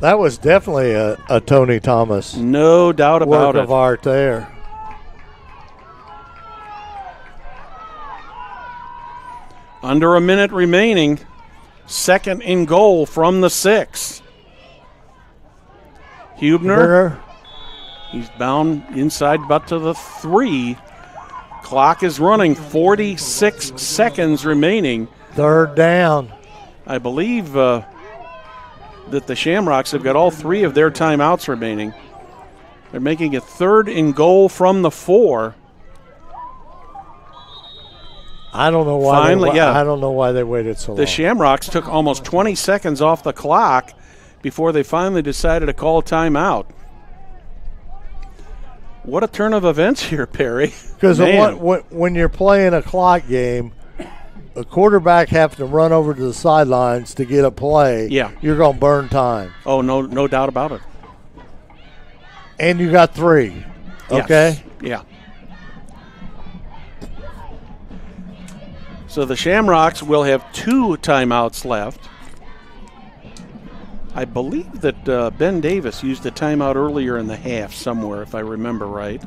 that was definitely a Tony Thomas. No doubt about it. Work of art there. Under a minute remaining. 2nd and goal from the 6. Hubner. He's bound inside about to the 3. Clock is running, 46 seconds remaining. 3rd down. I believe that the Shamrocks have got all 3 of their timeouts remaining. They're making it 3rd and goal from the 4. I don't know why. Finally, I don't know why they waited so long. The Shamrocks took almost 20 seconds off the clock before they finally decided to call timeout. What a turn of events here, Perry. Because when you're playing a clock game, a quarterback having to run over to the sidelines to get a play, you're going to burn time. Oh, no doubt about it. And you got 3, okay? Yes. Yeah. So the Shamrocks will have 2 timeouts left. I believe that Ben Davis used a timeout earlier in the half somewhere, if I remember right.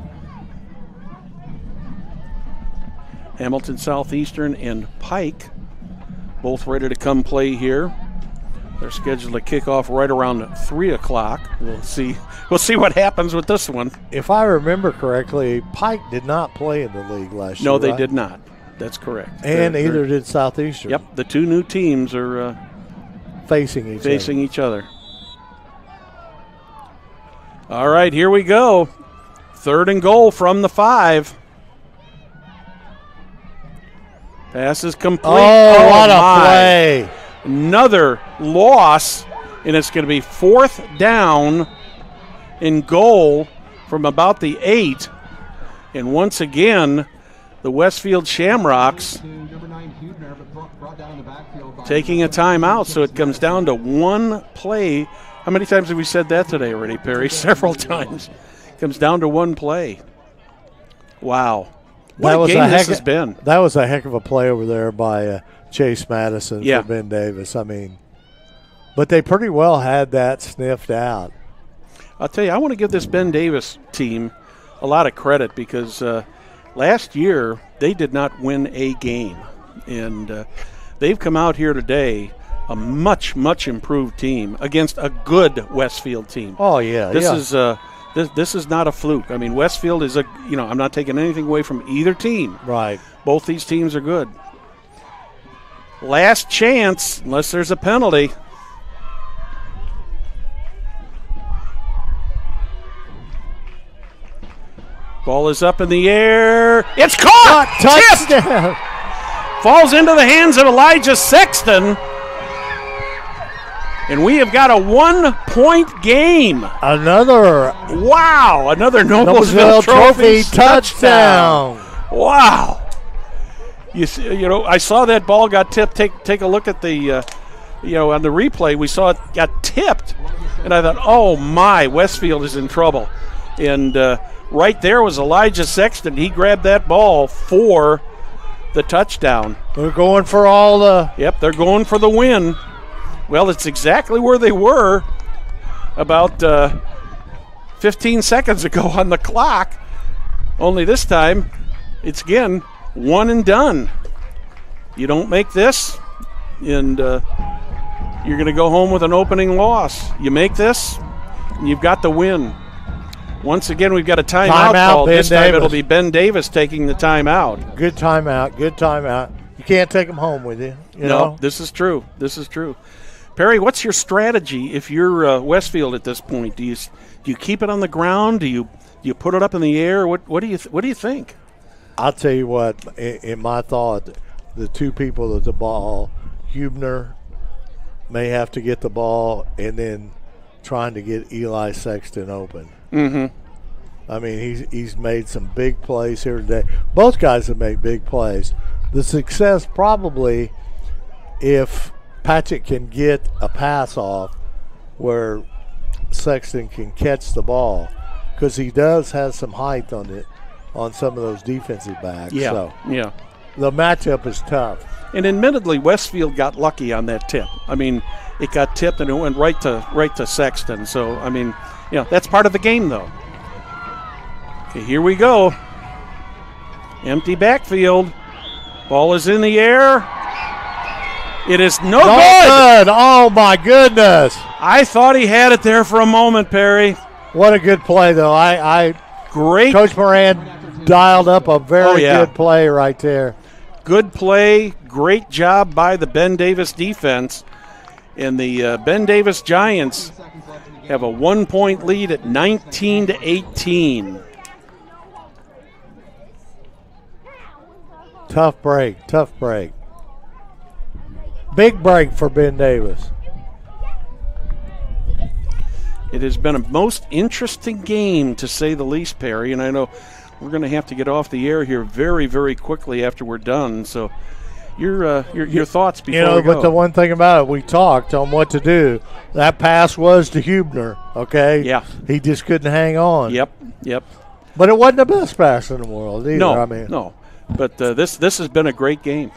Hamilton Southeastern and Pike both ready to come play here. They're scheduled to kick off right around 3 o'clock. We'll see what happens with this one. If I remember correctly, Pike did not play in the league last year. No, they did not. That's correct. And neither did Southeastern. Yep, the 2 new teams are facing each other. All right, here we go. 3rd and goal from the 5. Pass is complete. Oh, what a play. Another loss, and it's going to be 4th down and goal from about the 8. And once again, the Westfield Shamrocks taking a timeout, so it comes down to 1 play. How many times have we said that today already, Perry? Several times. It comes down to 1 play. Wow. What a game this has been. That was a heck of a play over there by Chase Madison for Ben Davis. I mean, but they pretty well had that sniffed out. I'll tell you, I want to give this Ben Davis team a lot of credit because last year they did not win a game. And they've come out here today a much, much improved team against a good Westfield team. Oh, yeah. This is not a fluke. I mean, Westfield is I'm not taking anything away from either team. Right. Both these teams are good. Last chance, unless there's a penalty. Ball is up in the air. It's caught! Touchdown! Falls into the hands of Elijah Sexton. And we have got a 1-point game. Another Noblesville Trophy touchdown. Wow. I saw that ball got tipped. Take a look at the, on the replay. We saw it got tipped. And I thought, oh, my, Westfield is in trouble. And right there was Elijah Sexton. He grabbed that ball for the touchdown. They're going for all the... Yep, they're going for the win. Well, it's exactly where they were about 15 seconds ago on the clock. Only this time, it's again, 1 and done. You don't make this, and you're going to go home with an opening loss. You make this, and you've got the win. Once again, we've got a timeout called. This time it'll be Ben Davis taking the timeout. Good timeout. You can't take them home with you. No, this is true. Perry, what's your strategy if you're Westfield at this point? Do you keep it on the ground? Do you put it up in the air? What do you think? I'll tell you what. In my thought, the 2 people at the ball, Hubner may have to get the ball, and then trying to get Eli Sexton open. Mm-hmm. I mean, he's made some big plays here today. Both guys have made big plays. The success probably if Patchett can get a pass off where Sexton can catch the ball, because he does have some height on some of those defensive backs. Yeah. The matchup is tough. And admittedly, Westfield got lucky on that tip. I mean, it got tipped and it went right to Sexton. So I mean, that's part of the game, though. Okay, here we go. Empty backfield. Ball is in the air. It is no good. Oh, my goodness. I thought he had it there for a moment, Perry. What a good play, though. Great. Coach Moran dialed up a very good play right there. Good play. Great job by the Ben Davis defense. And the Ben Davis Giants have a 1-point lead at 19-18. Tough break. Big break for Ben Davis. It has been a most interesting game, to say the least, Perry, and I know we're going to have to get off the air here very, very quickly after we're done. So your thoughts before we go. But the one thing about it, we talked on what to do. That pass was to Hubner, okay? Yeah. He just couldn't hang on. Yep. But it wasn't the best pass in the world either. No. But this has been a great game.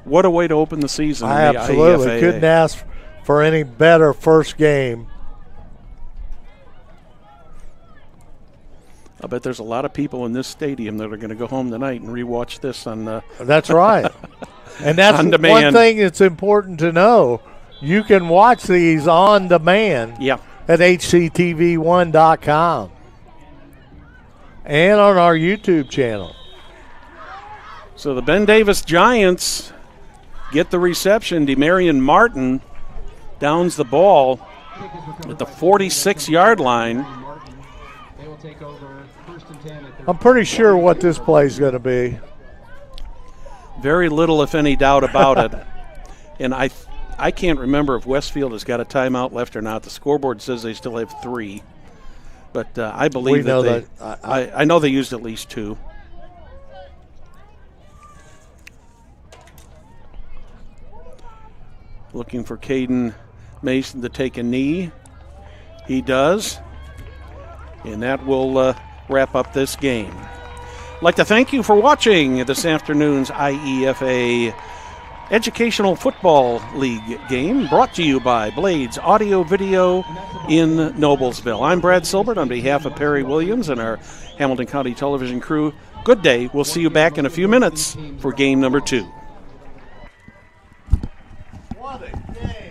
What a way to open the season. I in the absolutely IEFA. couldn't ask for any better first game. I bet there's a lot of people in this stadium that are going to go home tonight and rewatch this on. That's right. And that's on one demand. thing that's important to know. You can watch these on demand Yeah. at HCTV1.com and on our YouTube channel. So the Ben Davis Giants get the reception. DeMarion Martin downs the ball at the 46-yard line. They will take over first and 10 at I'm pretty sure what this play is going to be. Very little, if any, doubt about it. And I can't remember if Westfield has got a timeout left or not. The scoreboard says they still have 3. But I believe I know they used at least 2. Looking for Caden Mason to take a knee. He does. And that will wrap up this game. I'd like to thank you for watching this afternoon's IEFA Educational Football League game, brought to you by Blades Audio Video in Noblesville. I'm Brad Silbert on behalf of Perry Williams and our Hamilton County Television crew. Good day. We'll see you back in a few minutes for game number 2. What a game.